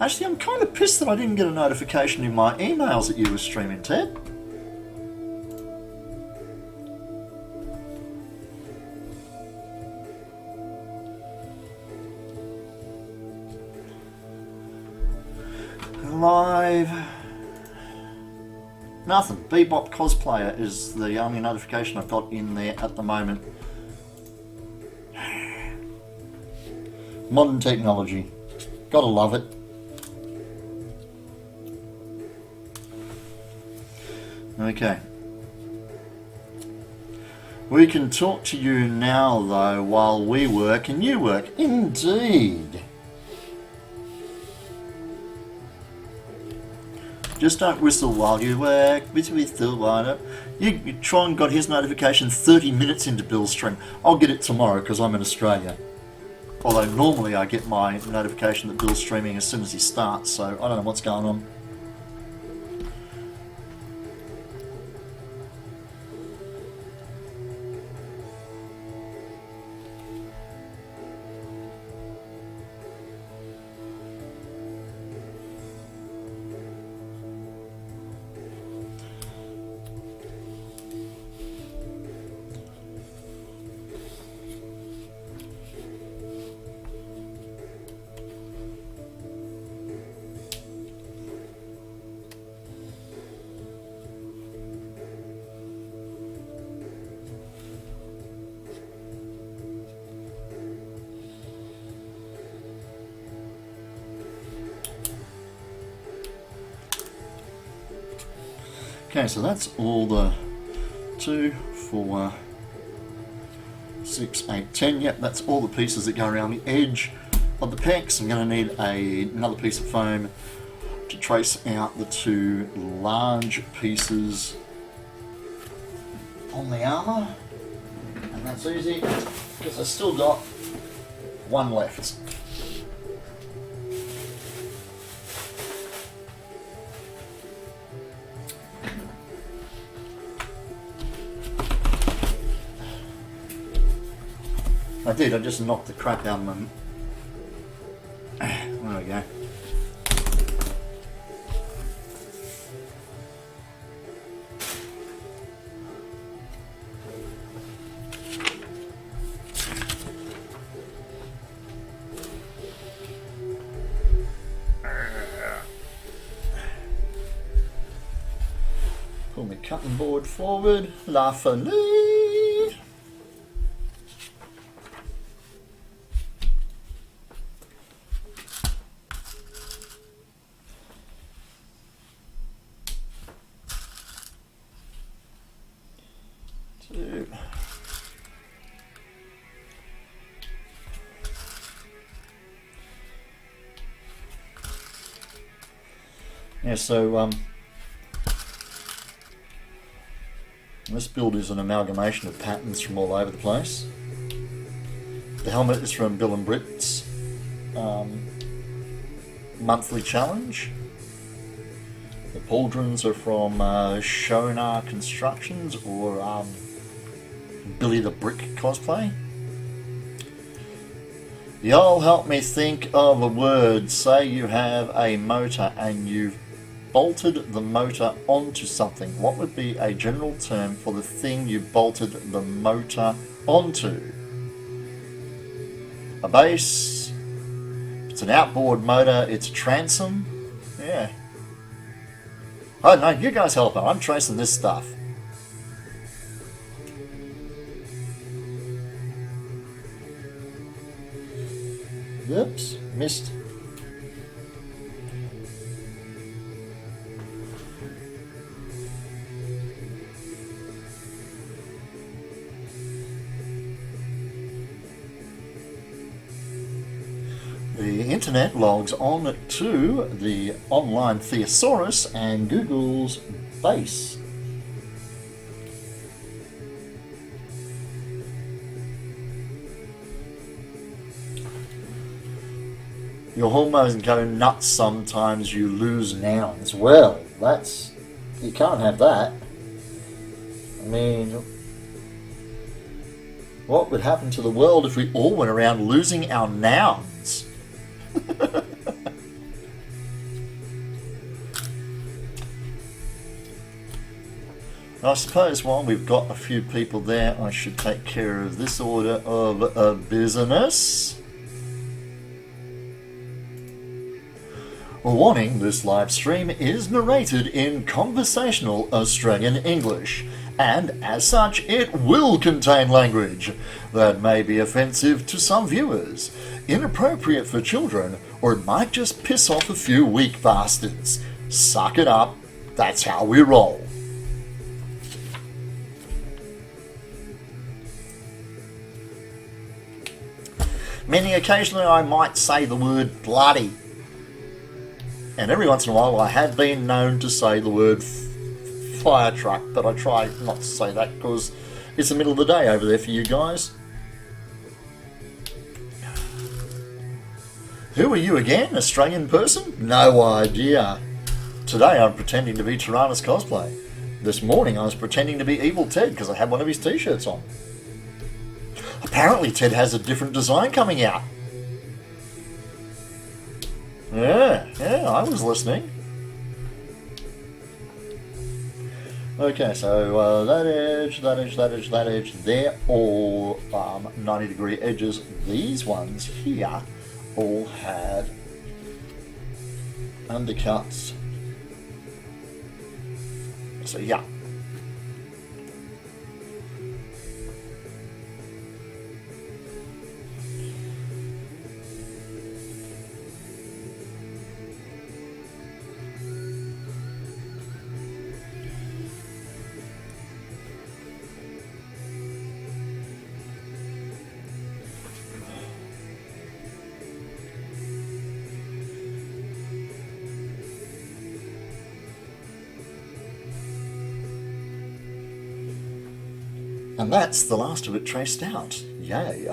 Speaker 1: Actually, I'm kind of pissed that I didn't get a notification in my emails that you were streaming, Ted. Live. Nothing. Bebop Cosplayer is the only notification I've got in there at the moment. Modern technology. Gotta love it. Okay. We can talk to you now, though, while we work and you work. Indeed. Just don't whistle while you work. Whistle, why not? Tron got his notification 30 minutes into Bill's stream. I'll get it tomorrow because I'm in Australia. Although normally I get my notification that Bill's streaming as soon as he starts, so I don't know what's going on. Okay, so that's all the 2, 4, 6, 8, 10. Yep, that's all the pieces that go around the edge of the pecs. I'm going to need another piece of foam to trace out the 2 large pieces on the armour. And that's easy because I've still got 1 left. I did, I just knocked the crap out of them. There we go. Pull my cutting board forward, laughingly. Yeah, so this build is an amalgamation of patterns from all over the place. The helmet is from Bill and Britt's monthly challenge. The pauldrons are from Shonar Constructions or Billy the Brick Cosplay. Y'all help me think of a word. Say you have a motor and you've bolted the motor onto something. What would be a general term for the thing you bolted the motor onto? A base. It's an outboard motor. It's a transom. Yeah. Oh no, you guys help out. I'm tracing this stuff. Oops, missed. The internet logs on to the online thesaurus and Google's base. Your hormones go nuts sometimes, you lose nouns. Well, that's... you can't have that. I mean, what would happen to the world if we all went around losing our nouns? I suppose while we've got a few people there, I should take care of this order of business. A warning, this live stream is narrated in conversational Australian English, and as such it will contain language that may be offensive to some viewers, inappropriate for children, or it might just piss off a few weak bastards. Suck it up, that's how we roll. Meaning occasionally I might say the word bloody. And every once in a while I have been known to say the word fire truck, but I try not to say that because it's the middle of the day over there for you guys. Who are you again? Australian person? No idea. Today I'm pretending to be Tyrannus Cosplay. This morning I was pretending to be Evil Ted because I had one of his t-shirts on. Apparently Ted has a different design coming out. Yeah, I was listening. Okay, so that edge, they're all 90-degree edges. These ones here all have undercuts. So yeah. And that's the last of it traced out. Yay.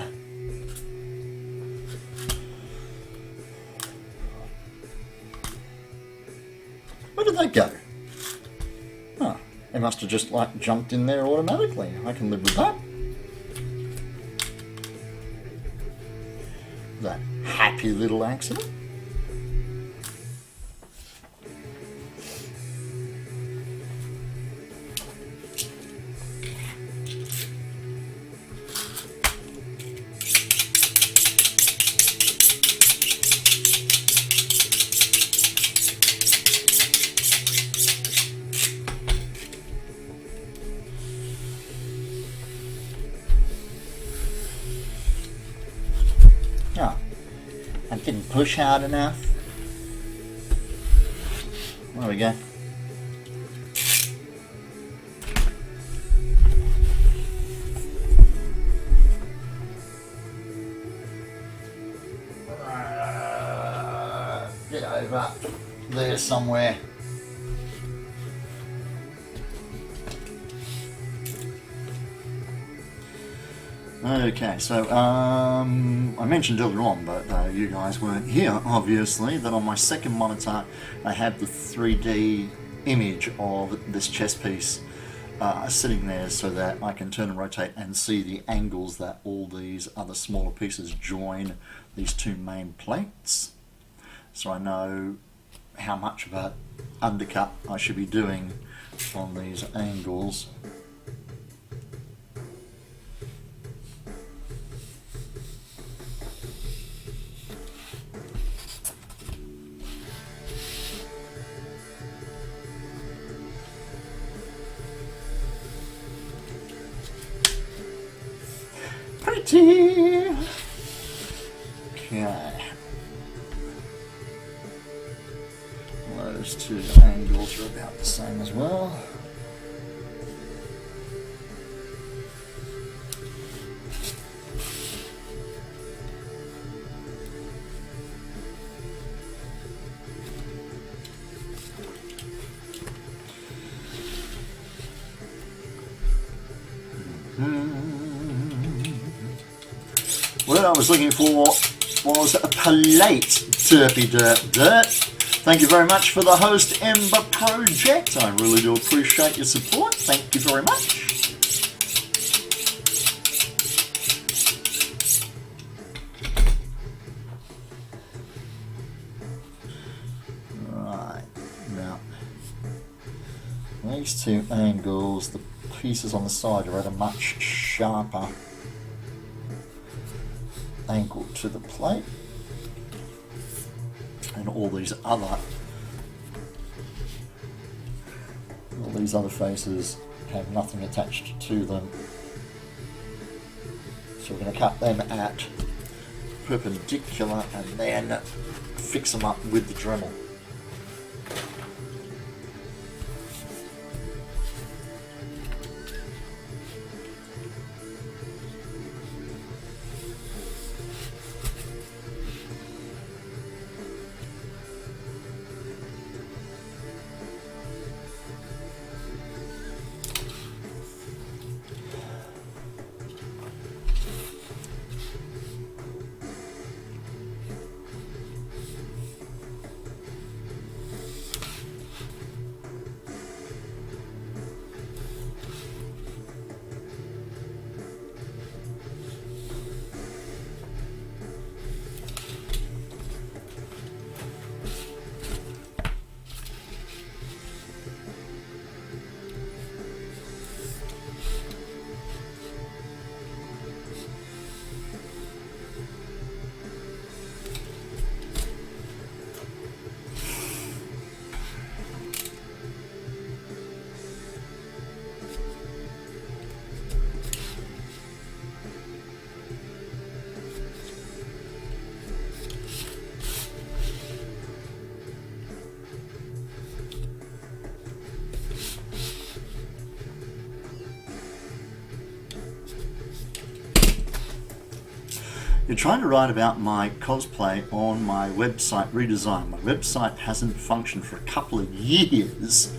Speaker 1: Where did that go? Huh. It must have just like jumped in there automatically. I can live with that. That happy little accident. I didn't push hard enough. There we go. Get over there somewhere. Okay, so I mentioned earlier on, but you guys weren't here, obviously, that on my second monitor I have the 3D image of this chest piece sitting there so that I can turn and rotate and see the angles that all these other smaller pieces join these two main plates. So I know how much of an undercut I should be doing on these angles. Pretty. Okay. Those two angles are about the same as well. What I was looking for was a plate, derpy dirt. Thank you very much for the host Ember Project. I really do appreciate your support. Thank you very much. Right, now these two angles, the pieces on the side are at a much sharper angle to the plate, and all these other faces have nothing attached to them, so we're going to cut them at perpendicular and then fix them up with the Dremel. You're trying to write about my cosplay on my website redesign. My website hasn't functioned for a couple of years.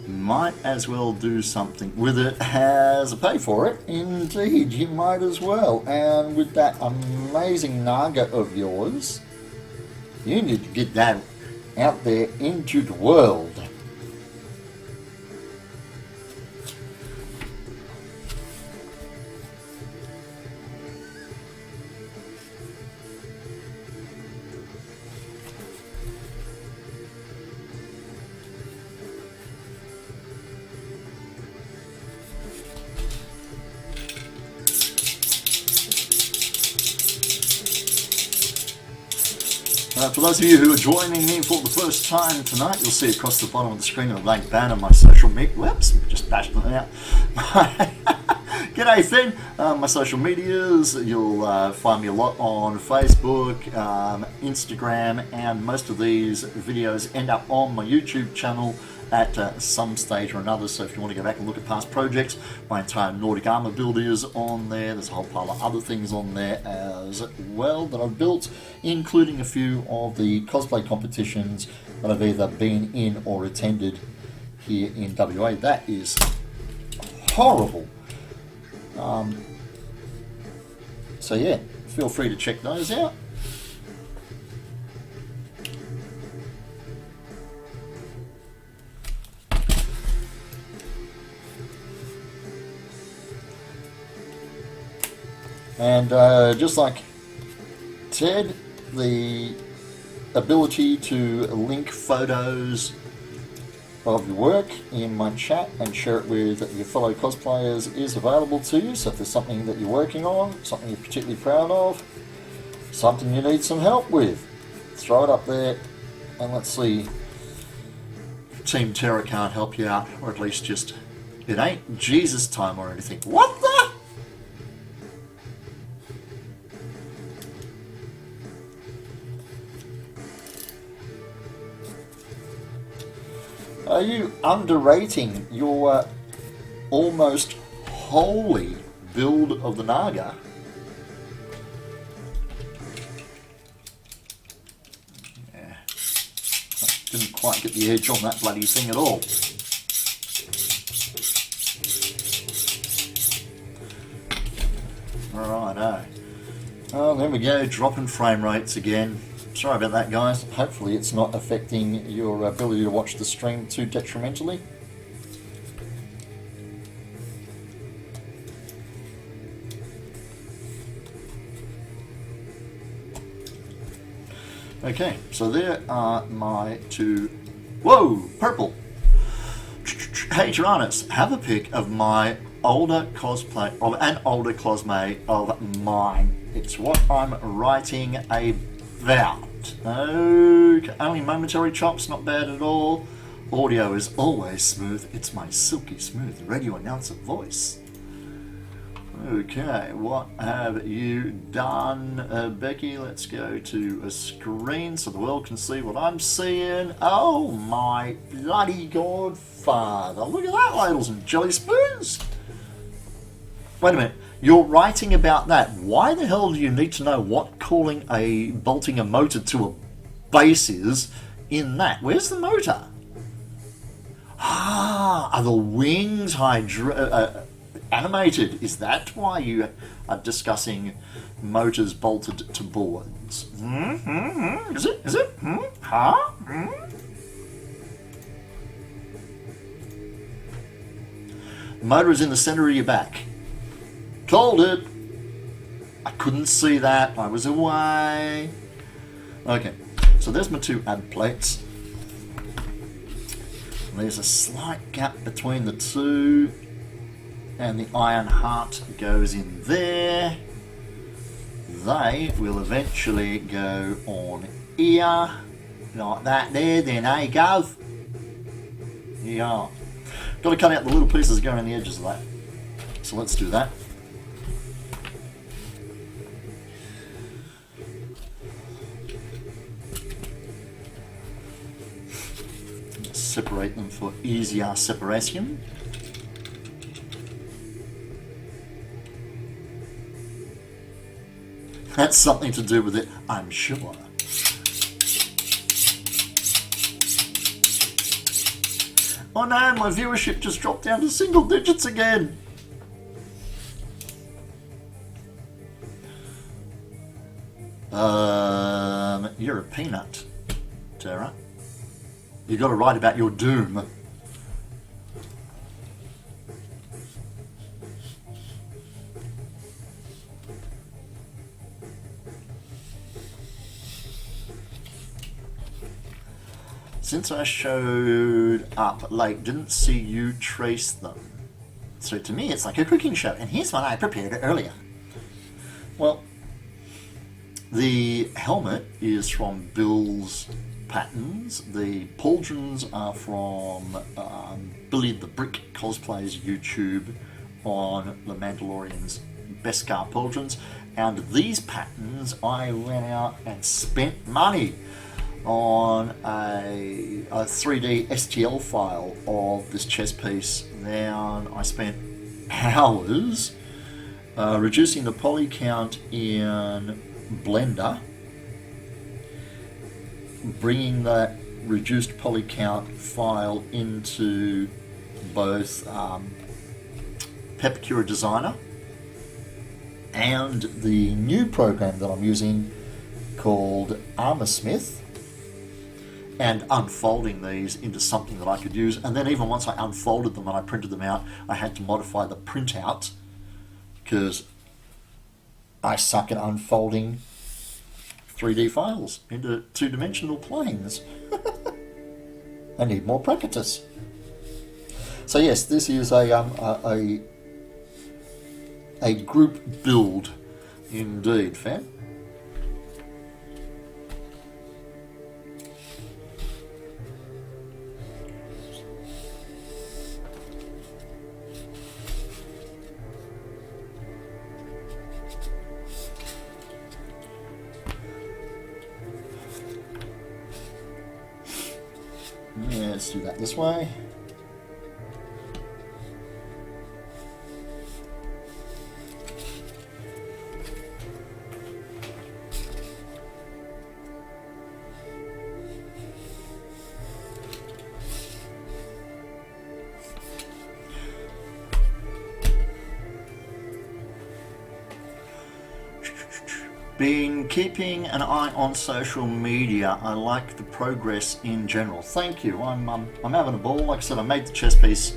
Speaker 1: Might as well do something with it as a pay for it. Indeed, you might as well. And with that amazing Naga of yours, you need to get that out there into the world. For those of you who are joining me for the first time tonight, you'll see across the bottom of the screen a blank banner my social media. Whoops, just bashed them out. G'day, Finn. My social medias, you'll find me a lot on Facebook, Instagram, and most of these videos end up on my YouTube channel at some stage or another. So if you want to go back and look at past projects, my entire Nordic armor build is on there. There's a whole pile of other things on there as well that I've built, including a few of the cosplay competitions that I've either been in or attended here in WA. That is horrible. So yeah, feel free to check those out. And just like Ted, the ability to link photos of your work in my chat and share it with your fellow cosplayers is available to you. So if there's something that you're working on, something you're particularly proud of, something you need some help with, throw it up there and let's see. Team Terra can't help you out, or at least just, it ain't Jesus time or anything. What the? Are you underrating your almost holy build of the Naga? Yeah, didn't quite get the edge on that bloody thing at all. Righto. Oh, there we go, dropping frame rates again. Sorry about that, guys. Hopefully it's not affecting your ability to watch the stream too detrimentally. Okay, so there are my two... Whoa! Purple! Hey Tyrannus, have a pic of my older cosplay, of an older cosplay of mine. It's what I'm writing about. Okay, only momentary chops, not bad at all. Audio is always smooth. It's my silky smooth radio announcer voice. Okay, what have you done, Becky? Let's go to a screen so the world can see what I'm seeing. Oh my bloody godfather. Look at that, ladles and jelly spoons. Wait a minute, you're writing about that. Why the hell do you need to know what bolting a motor to a base is in that? Where's the motor? Ah, are the wings animated? Is that why you are discussing motors bolted to boards? Is it? Is it? Huh? The motor is in the center of your back. Told it. I couldn't see that. I was away. Okay, so there's my two ad plates. There's a slight gap between the two. And the iron heart goes in there. They will eventually go on here, like that there, then there you go. Yeah. Got to cut out the little pieces that go around the edges of that. So let's do that. Separate them for easier separation. That's something to do with it, I'm sure. Oh no, my viewership just dropped down to single digits again. You're a peanut, Tara. You got to write about your doom. Since I showed up late, didn't see you trace them. So to me, it's like a cooking show. And here's what I prepared earlier. Well, the helmet is from Bill's Patterns. The pauldrons are from Billy the Brick Cosplay's YouTube on the Mandalorian's Beskar pauldrons. And these patterns, I went out and spent money on a 3D STL file of this chess piece. Then I spent hours reducing the poly count in Blender, bringing that reduced poly count file into both Pepcura Designer and the new program that I'm using called Armorsmith, and unfolding these into something that I could use. And then even once I unfolded them and I printed them out, I had to modify the printout because I suck at unfolding 3D files into two-dimensional planes. I need more practice. So yes, this is a group build indeed, fam. Yeah, let's do that this way. Been keeping an eye on social media. I like the progress in general. Thank you. I'm having a ball. Like I said, I made the chess piece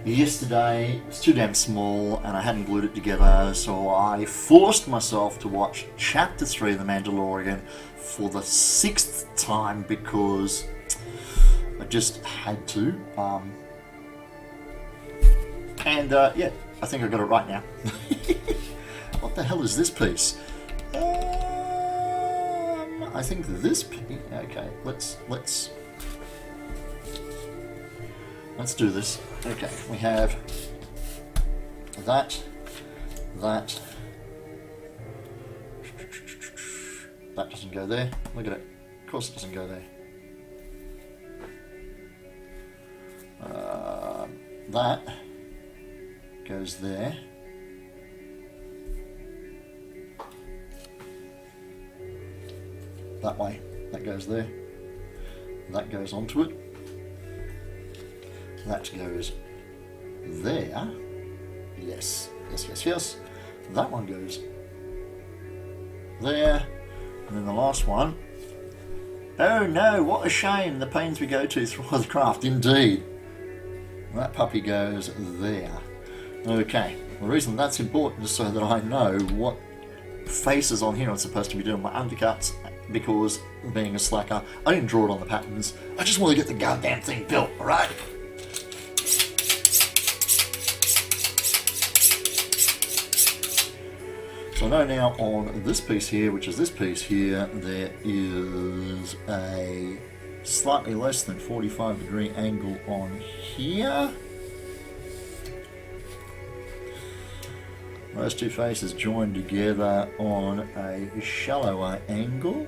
Speaker 1: yesterday. It's too damn small and I hadn't glued it together, so I forced myself to watch Chapter 3 of The Mandalorian for the 6th time because I just had to. And yeah, I think I got it right now. What the hell is this piece? I think this piece. Okay, let's do this. Okay, we have that. That doesn't go there. Look at it. Of course it doesn't go there. That goes there. That way. That goes there. That goes onto it. That goes there. Yes. Yes, yes, yes. That one goes there. And then the last one. Oh no, what a shame, the pains we go to through the craft. Indeed. That puppy goes there. Okay, the reason that's important is so that I know what faces on here I'm supposed to be doing my undercuts, because being a slacker, I didn't draw it on the patterns. I just want to get the goddamn thing built, alright? So I know now on this piece here, which is this piece here, there is a slightly less than 45-degree angle on here. Those two faces join together on a shallower angle.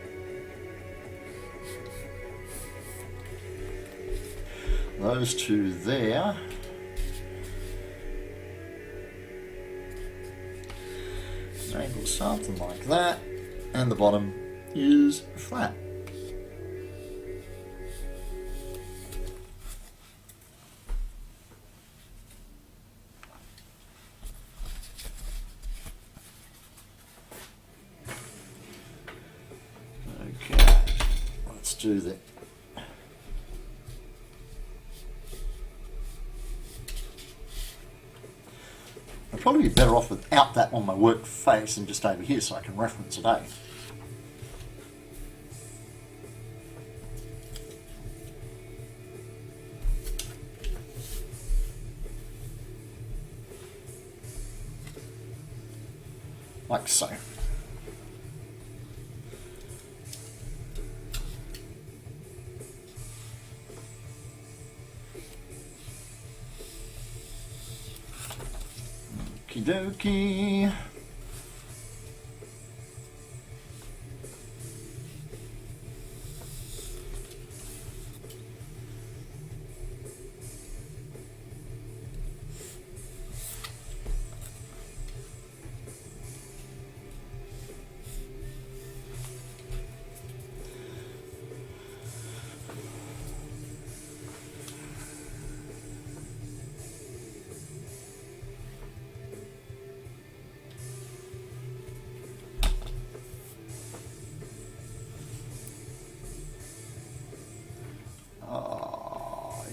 Speaker 1: Those two there. An angle something like that. And the bottom is flat. Do that. I'd probably be better off without that on my work face and just over here so I can reference it, eh? Like so. Okie dokie.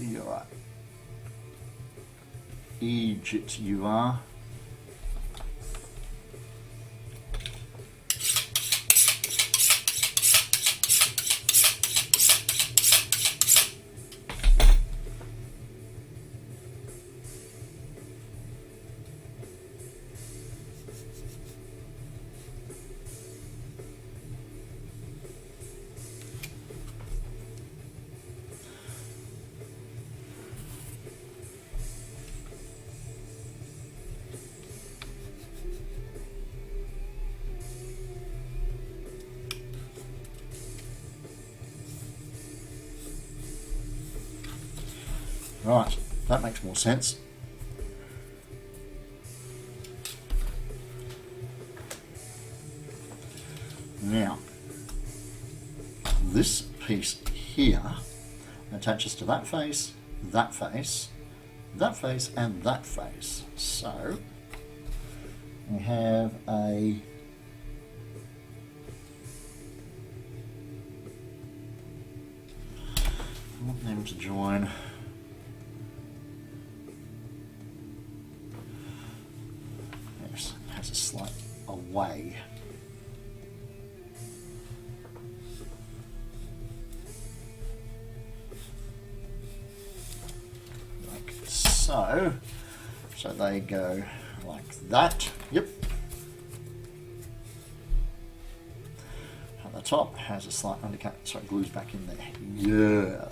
Speaker 1: You're right. Egypt, you are. Right, that makes more sense. Now, this piece here attaches to that face, that face, that face, and that face. So, we have a I want them to join. Yes, it has a slight away. Like so. So they go like that. Yep. At the top has a slight undercut, so it glues back in there. Yeah.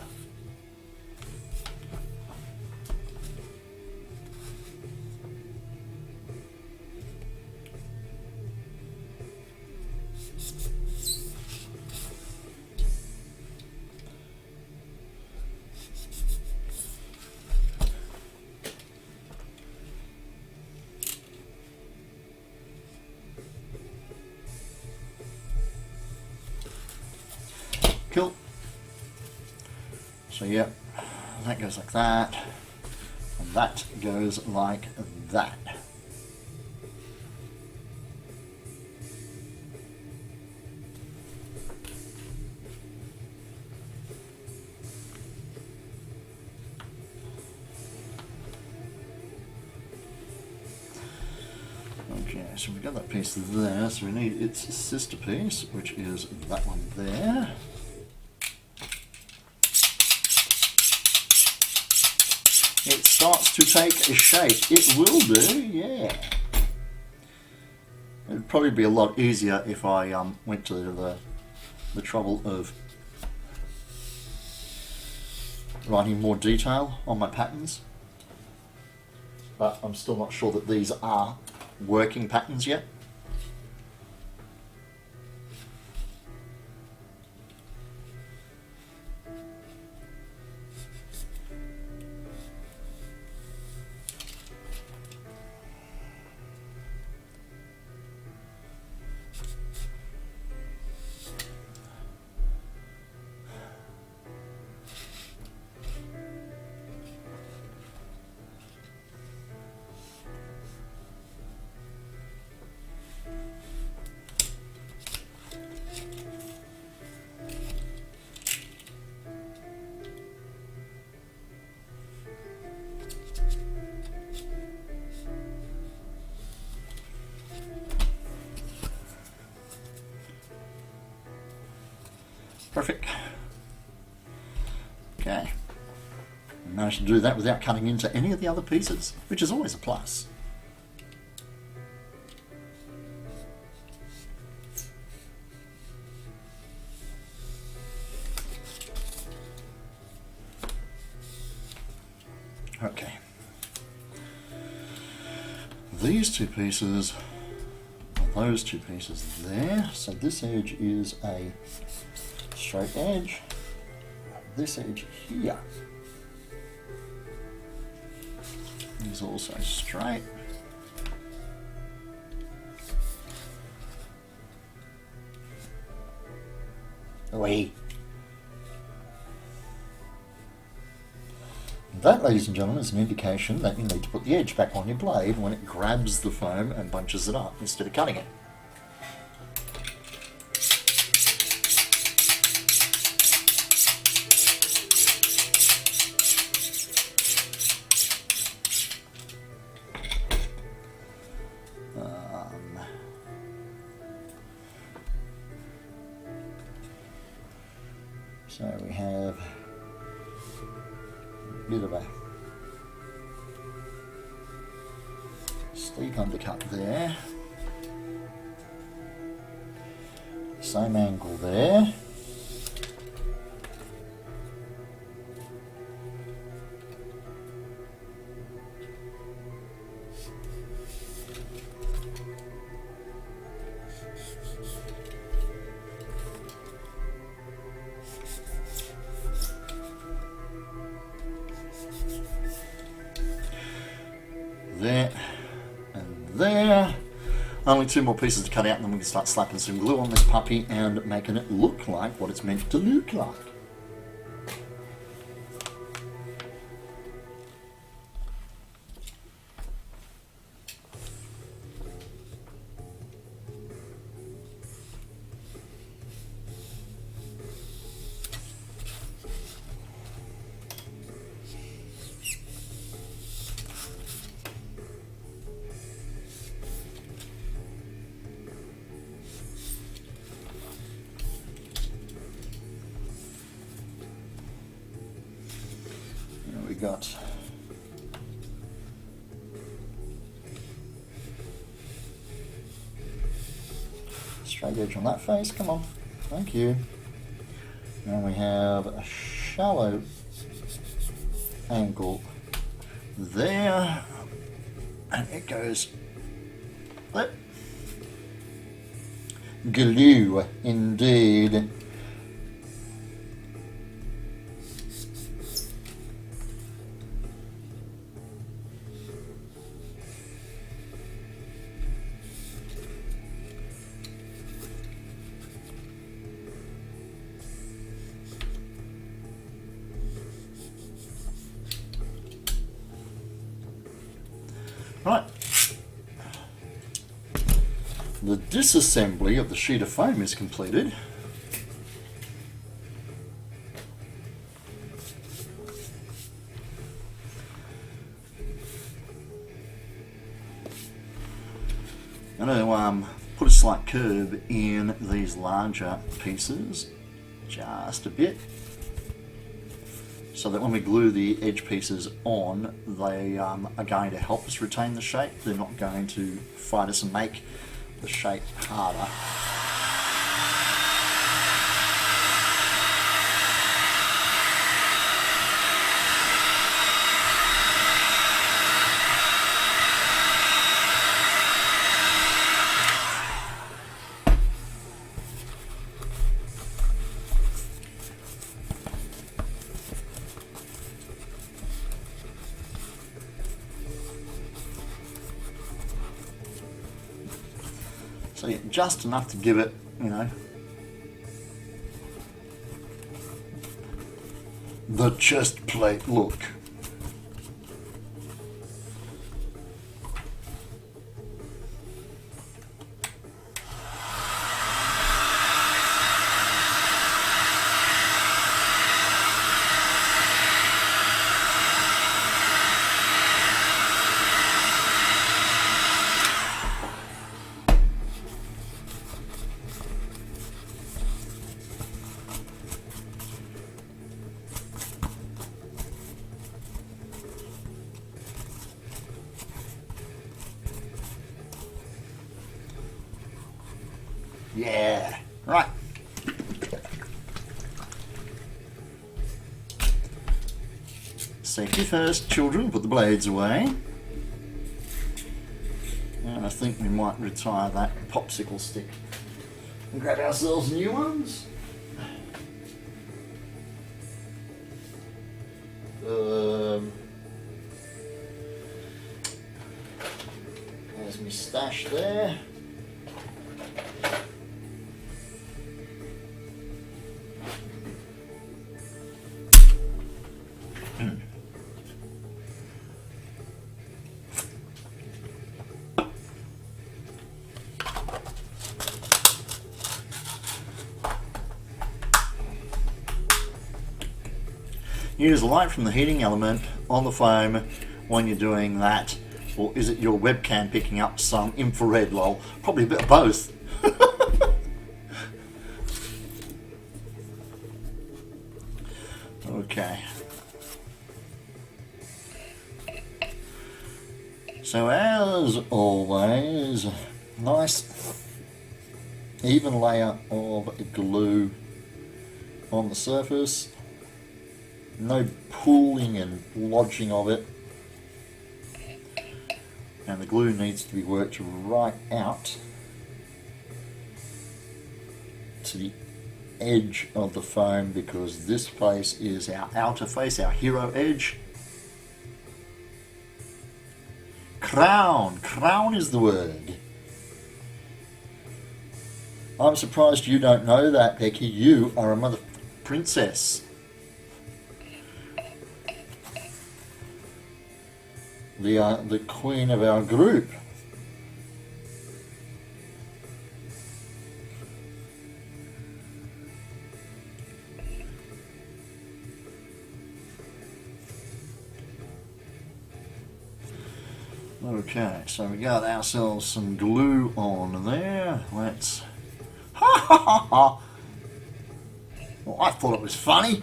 Speaker 1: Cool. So yeah, that goes like that, and that goes like that. Okay, so we've got that piece there, so we need its sister piece, which is that one there. It starts to take a shape. It will do, yeah. It'd probably be a lot easier if I went to the trouble of writing more detail on my patterns. But I'm still not sure that these are working patterns yet. Perfect. Okay. Managed to do that without cutting into any of the other pieces, which is always a plus. Okay. These two pieces, those two pieces there. So this edge is a straight edge. This edge here is also straight. Away. That, ladies and gentlemen, is an indication that you need to put the edge back on your blade when it grabs the foam and bunches it up instead of cutting it. So we have a bit of a steep undercut there, same angle there, there and there. Only two more pieces to cut out and then we can start slapping some glue on this puppy and making it look like what it's meant to look like. Got straight edge on that face, come on, thank you. And we have a shallow angle there, and it goes there. Glue, indeed. Right. The disassembly of the sheet of foam is completed. I'm going to put a slight curve in these larger pieces, just a bit, so that when we glue the edge pieces on, they are going to help us retain the shape. They're not going to fight us and make the shape harder. So yeah, just enough to give it, you know, the chest plate look. Yeah, right. Safety first, children, put the blades away. And I think we might retire that popsicle stick and grab ourselves new ones. There's my stash there. Use light from the heating element on the foam when you're doing that, or is it your webcam picking up some infrared? Lol, probably a bit of both. Okay. So as always, nice even layer of glue on the surface. No pooling and lodging of it, and the glue needs to be worked right out to the edge of the foam, because this face is our outer face, our hero edge. Crown is the word. I'm surprised you don't know that, Becky. You are a mother princess. The queen of our group. Okay, so we got ourselves some glue on there. Let's... Ha ha ha ha! Well, I thought it was funny.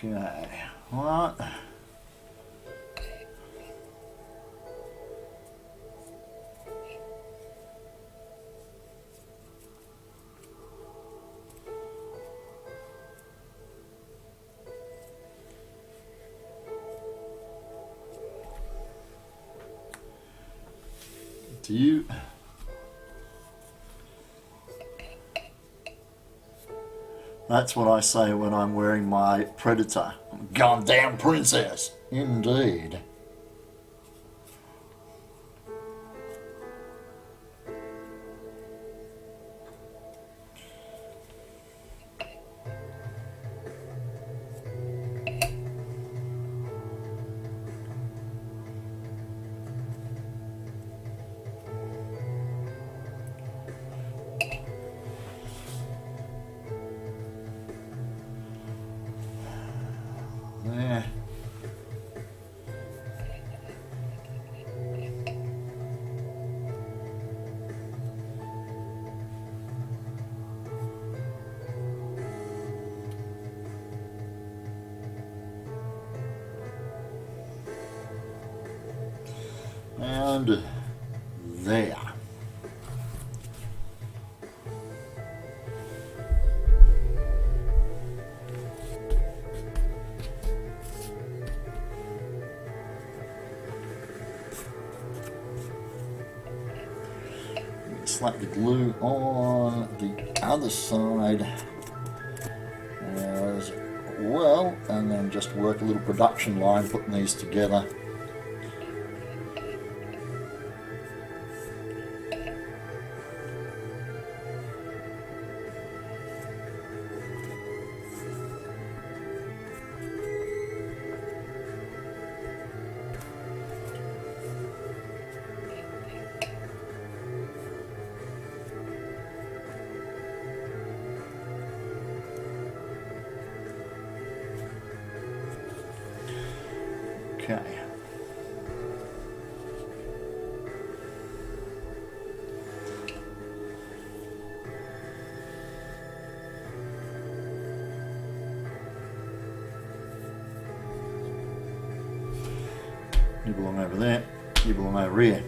Speaker 1: Okay, right. Do you... That's what I say when I'm wearing my Predator. Goddamn princess! Indeed. There. And there. Slap the glue on the other side as well, and then just work a little production line putting these together. Okay. You belong over there, you belong over here.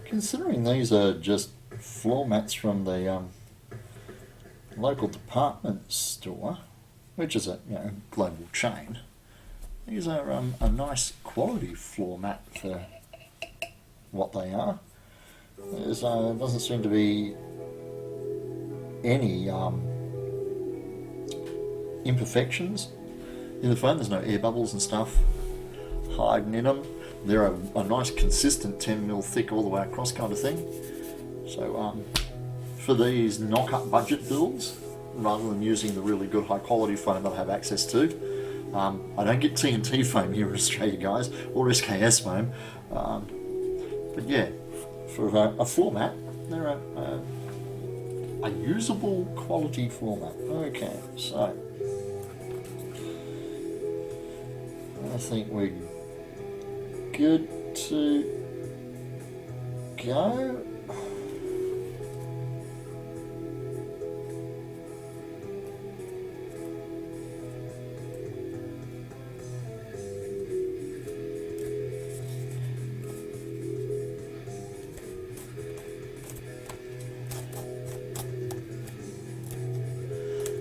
Speaker 1: Considering these are just floor mats from the local department store, which is a global chain, these are a nice quality floor mat for what they are. There doesn't seem to be any imperfections in the foam. There's no air bubbles and stuff hiding in them. They're a nice consistent 10mm thick all the way across kind of thing. So for these knock-up budget builds, rather than using the really good high quality foam that I have access to, I don't get TNT foam here in Australia, guys, or SKS foam. But yeah, for a floor mat, they're a usable quality floor mat. Okay, so I think we're good to go.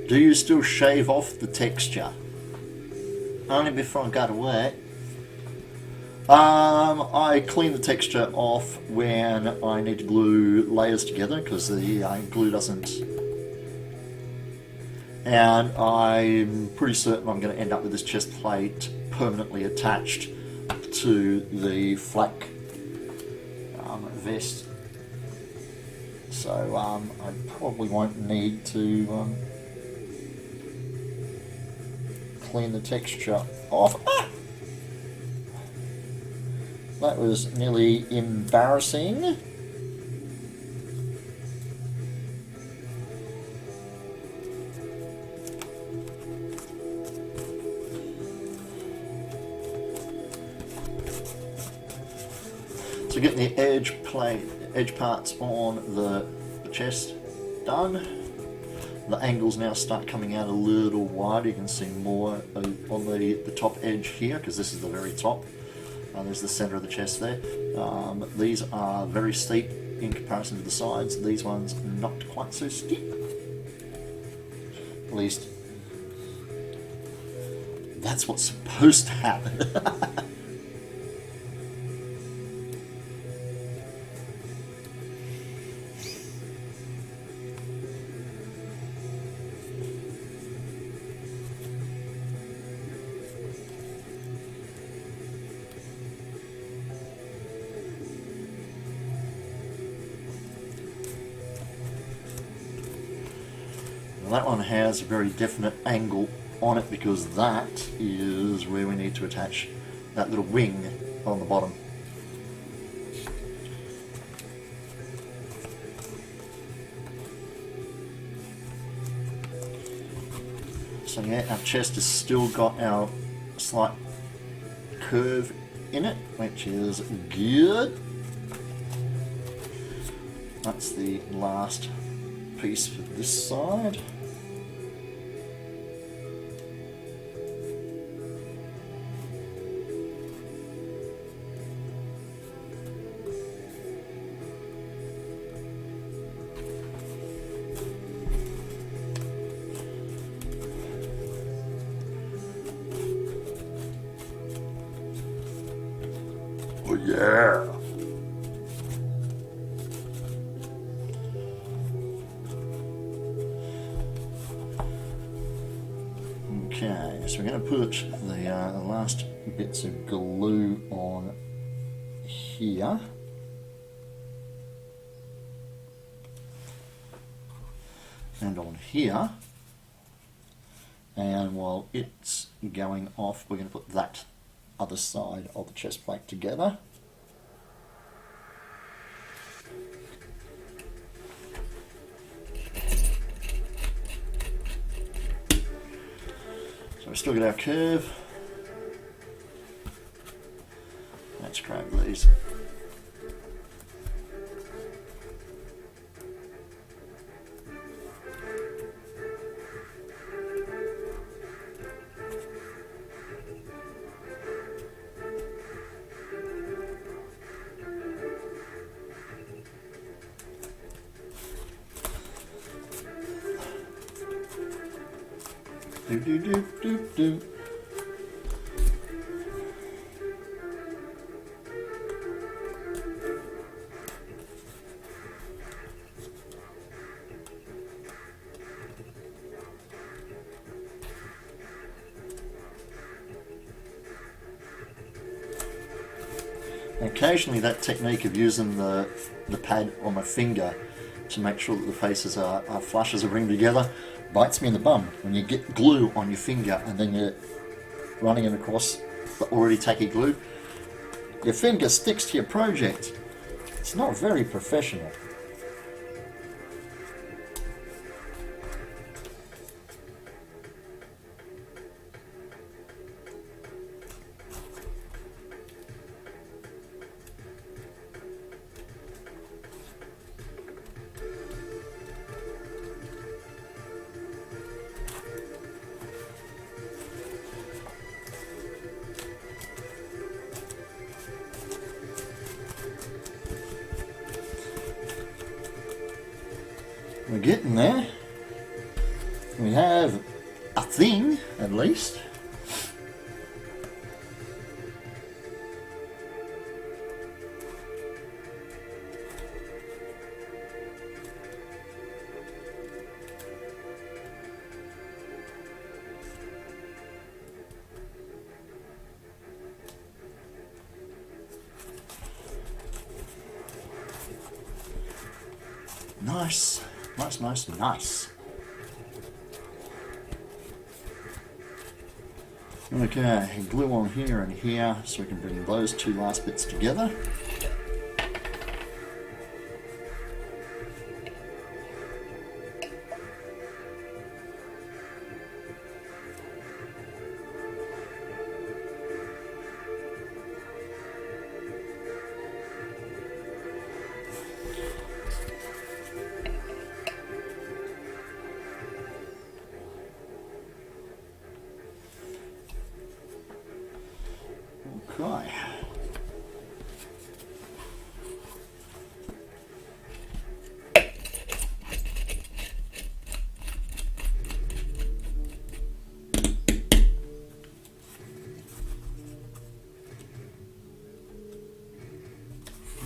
Speaker 1: Do you still shave off the texture? Only before I go to work. I clean the texture off when I need to glue layers together because the glue doesn't. And I'm pretty certain I'm going to end up with this chest plate permanently attached to the flak vest. So I probably won't need to clean the texture off. Ah! That was nearly embarrassing. So getting the edge parts on the chest done. The angles now start coming out a little wider. You can see more on the top edge here because this is the very top. There's the center of the chest there. These are very steep in comparison to the sides. These ones not quite so steep. At least that's what's supposed to happen. That one has a very definite angle on it because that is where we need to attach that little wing on the bottom. So yeah, our chest has still got our slight curve in it, which is good. That's the last piece for this side. Oh yeah! Okay, so we're going to put the last bits of glue on here. And on here. And while it's going off, we're going to put that other side of the chest plate together. So we've still got our curve. Let's grab these. Do do do do do. Occasionally that technique of using the pad on my finger to make sure that the faces are flush as a ring together bites me in the bum. When you get glue on your finger and then you're running it across the already tacky glue, your finger sticks to your project. It's not very professional. We're getting there. We have a thing, at least. Nice. Nice, nice, nice. Okay, glue on here and here so we can bring those two last bits together. Okay.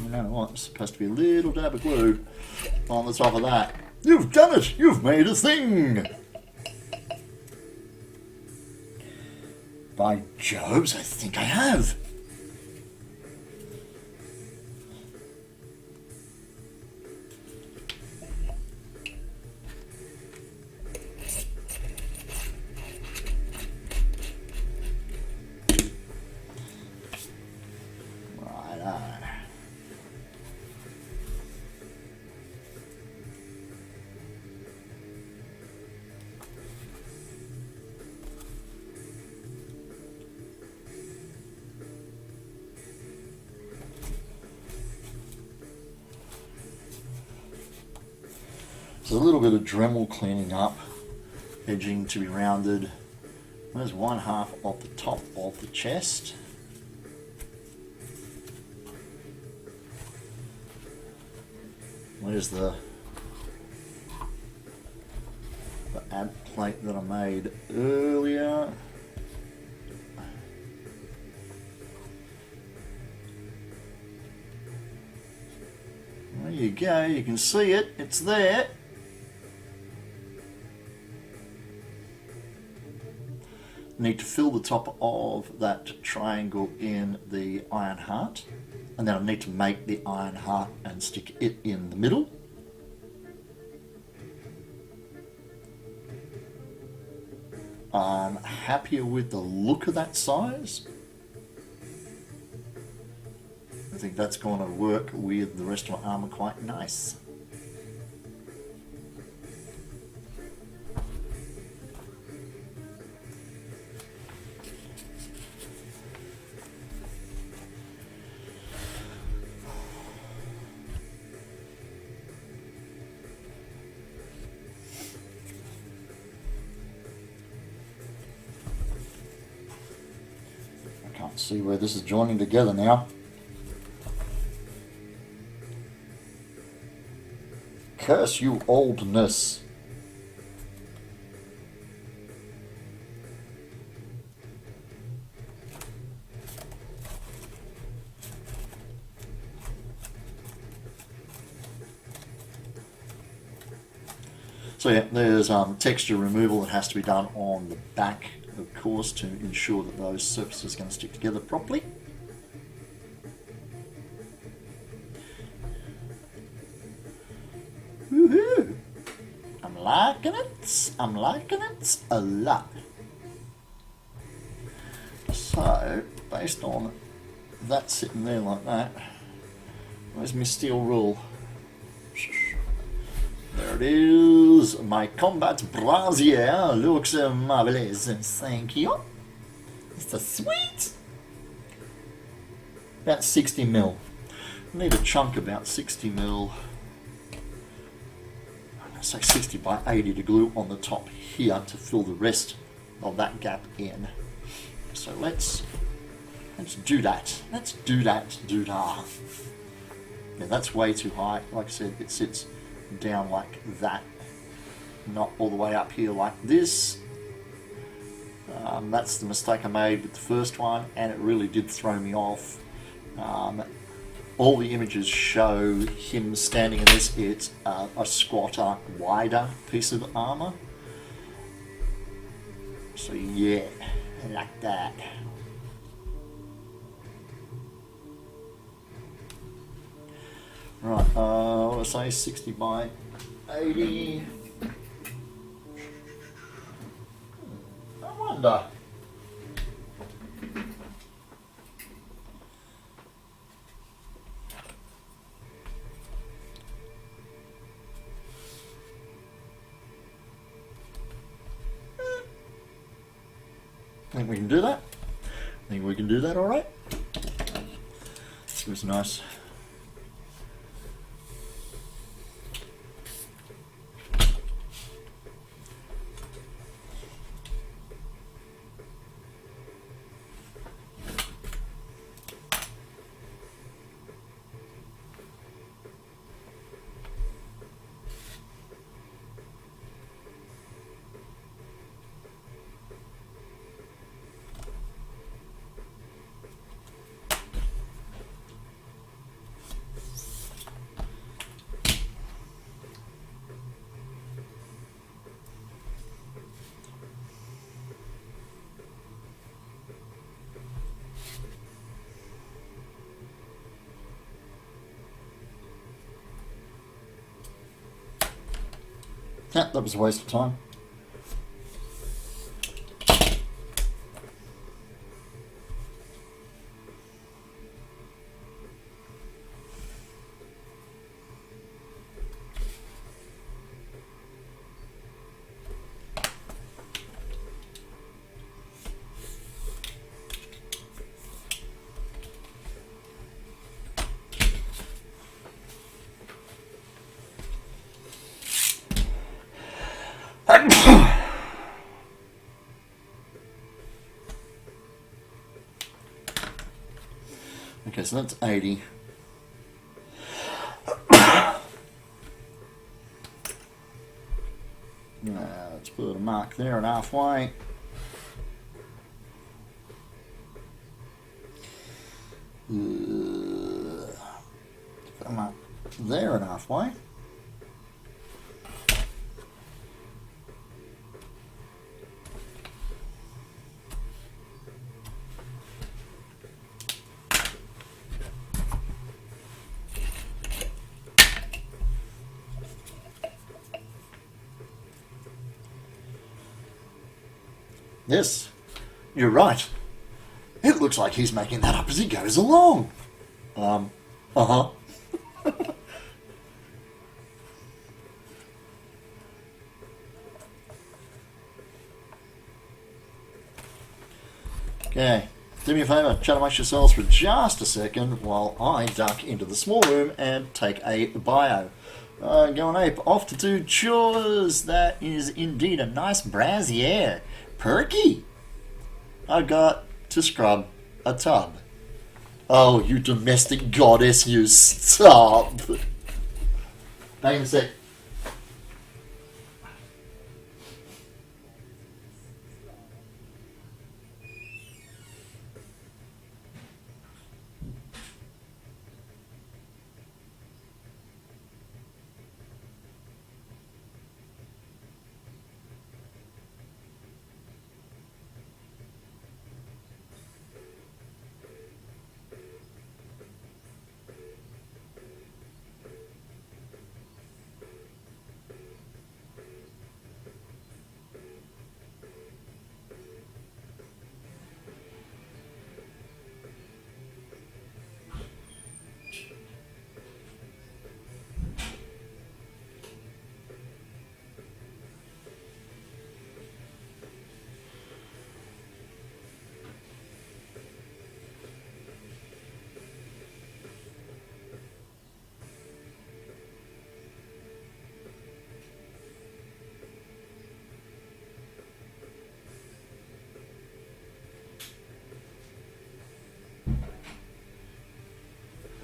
Speaker 1: You know what? It's supposed to be a little dab of glue on the top of that. You've done it! You've made a thing! By Jobs, I think I have. Right on. So a little bit of Dremel cleaning up, edging to be rounded. There's one half of the top of the chest. There's the ab plate that I made earlier. There you go, you can see it, it's there. Need to fill the top of that triangle in the iron heart, and then I need to make the iron heart and stick it in the middle. I'm happier with the look of that size. I think that's going to work with the rest of my armour quite nice. Can't see where this is joining together now. Curse you, oldness. So yeah, there's texture removal that has to be done on the back, of course, to ensure that those surfaces are going to stick together properly. Woohoo! I'm liking it. I'm liking it a lot. So, based on that sitting there like that, where's my steel rule? There it is. My combat brassiere looks marvelous. Thank you. It's so sweet. About 60 mil. I need a chunk about 60 mil. I'm going to say 60 by 80 to glue on the top here to fill the rest of that gap in. So let's do that. Let's do that. Yeah, that's way too high. Like I said, it sits down like that, not all the way up here like this. That's the mistake I made with the first one, and it really did throw me off. All the images show him standing in this. It's a squatter, wider piece of armor. So yeah, like that. Right, what do I say, 60 by 80. I wonder. Think we can do that? Think we can do that all right? It was nice. Yeah, that was a waste of time. Okay, so that's 80. Let's put a mark there at halfway. Put a mark there at halfway. Yes, you're right. It looks like he's making that up as he goes along. Uh-huh. Okay, do me a favour, chat amongst yourselves for just a second while I duck into the small room and take a bio. Go on ape, off to do chores. That is indeed a nice brassiere. Perky! I got to scrub a tub. Oh, you domestic goddess, you stop! Back in a sec.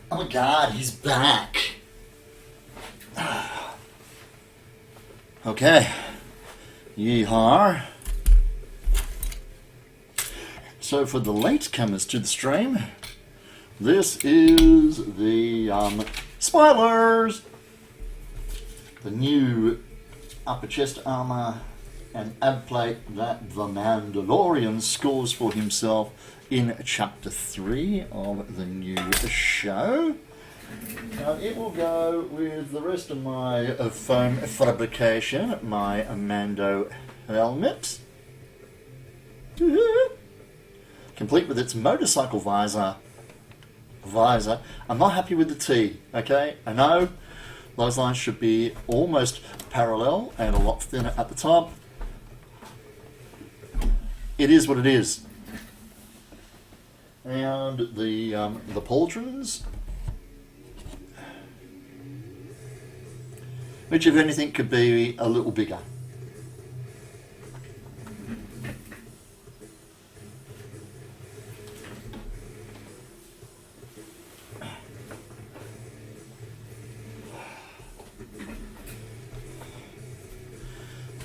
Speaker 1: Oh my god, he's back. Okay. Yeehaw. So for the latecomers to the stream, this is the spoilers. The new upper chest armor and ab plate that the Mandalorian scores for himself in Chapter 3 of the new show. Now it will go with the rest of my foam fabrication, my Mando helmet. Complete with its motorcycle visor. I'm not happy with the T, okay? I know those lines should be almost parallel and a lot thinner at the top. It is what it is. And the pauldrons, which if anything could be a little bigger.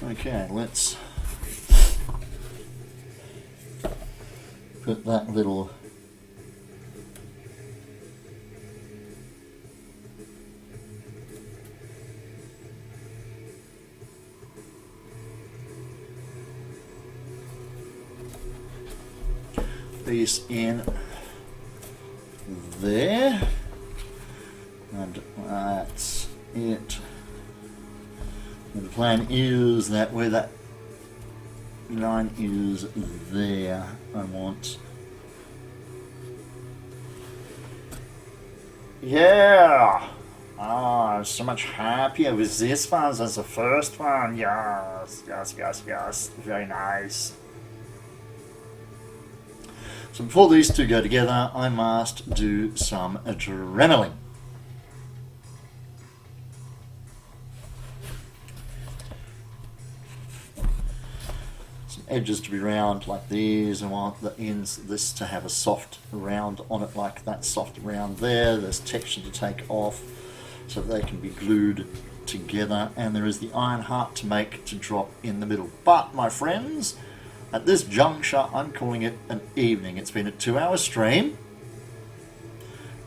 Speaker 1: Okay, let's put that little piece in there, and that's it. And the plan is that where that line is there, I want. Yeah! Ah, I'm so much happier with this one than the first one. Yes, yes, yes, yes. Very nice. So before these two go together, I must do some adrenaline. Edges to be round like these. I want the ends of this to have a soft round on it like that soft round there. There's texture to take off so that they can be glued together, and there is the iron heart to make to drop in the middle. But my friends, at this juncture I'm calling it an evening. It's been a 2-hour stream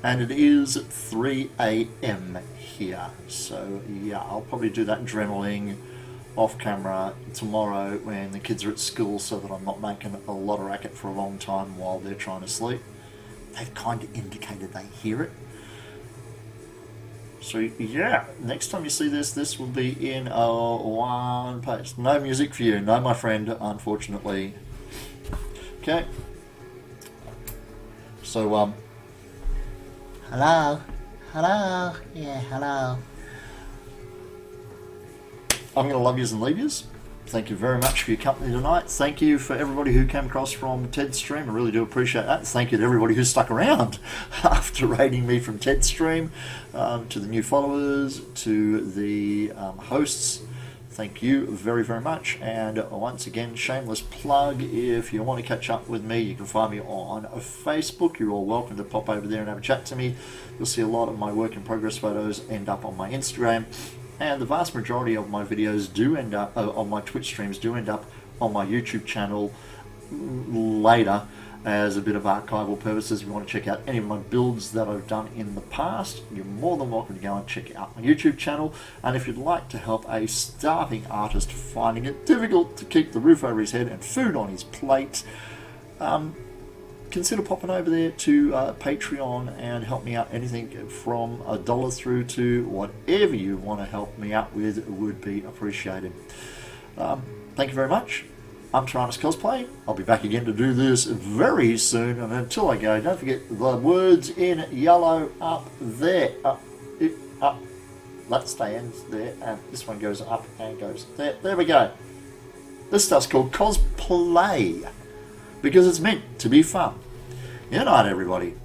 Speaker 1: and it is 3 AM here, so yeah, I'll probably do that dremeling off camera tomorrow when the kids are at school, so that I'm not making a lot of racket for a long time while they're trying to sleep. They've kind of indicated they hear it. So yeah, next time you see this will be in one page. No music for you, no my friend, unfortunately. Okay. So hello, yeah, hello. I'm going to love yous and leave yous. Thank you very much for your company tonight. Thank you for everybody who came across from Ted's stream. I really do appreciate that. Thank you to everybody who stuck around after rating me from Ted's stream, to the new followers, to the hosts. Thank you very, very much. And once again, shameless plug, if you want to catch up with me, you can find me on Facebook. You're all welcome to pop over there and have a chat to me. You'll see a lot of my work in progress photos end up on my Instagram. And the vast majority of my videos do end up, on my Twitch streams, do end up on my YouTube channel later as a bit of archival purposes. If you want to check out any of my builds that I've done in the past, you're more than welcome to go and check out my YouTube channel. And if you'd like to help a starving artist finding it difficult to keep the roof over his head and food on his plate, consider popping over there to Patreon and help me out. Anything from $1 through to whatever you want to help me out with would be appreciated. Thank you very much. I'm Tyrannus Cosplay. I'll be back again to do this very soon, and until I go, don't forget the words in yellow up there. Up. That stays there, and this one goes up and goes there. There we go. This stuff's called cosplay because it's meant to be fun. Good night, everybody.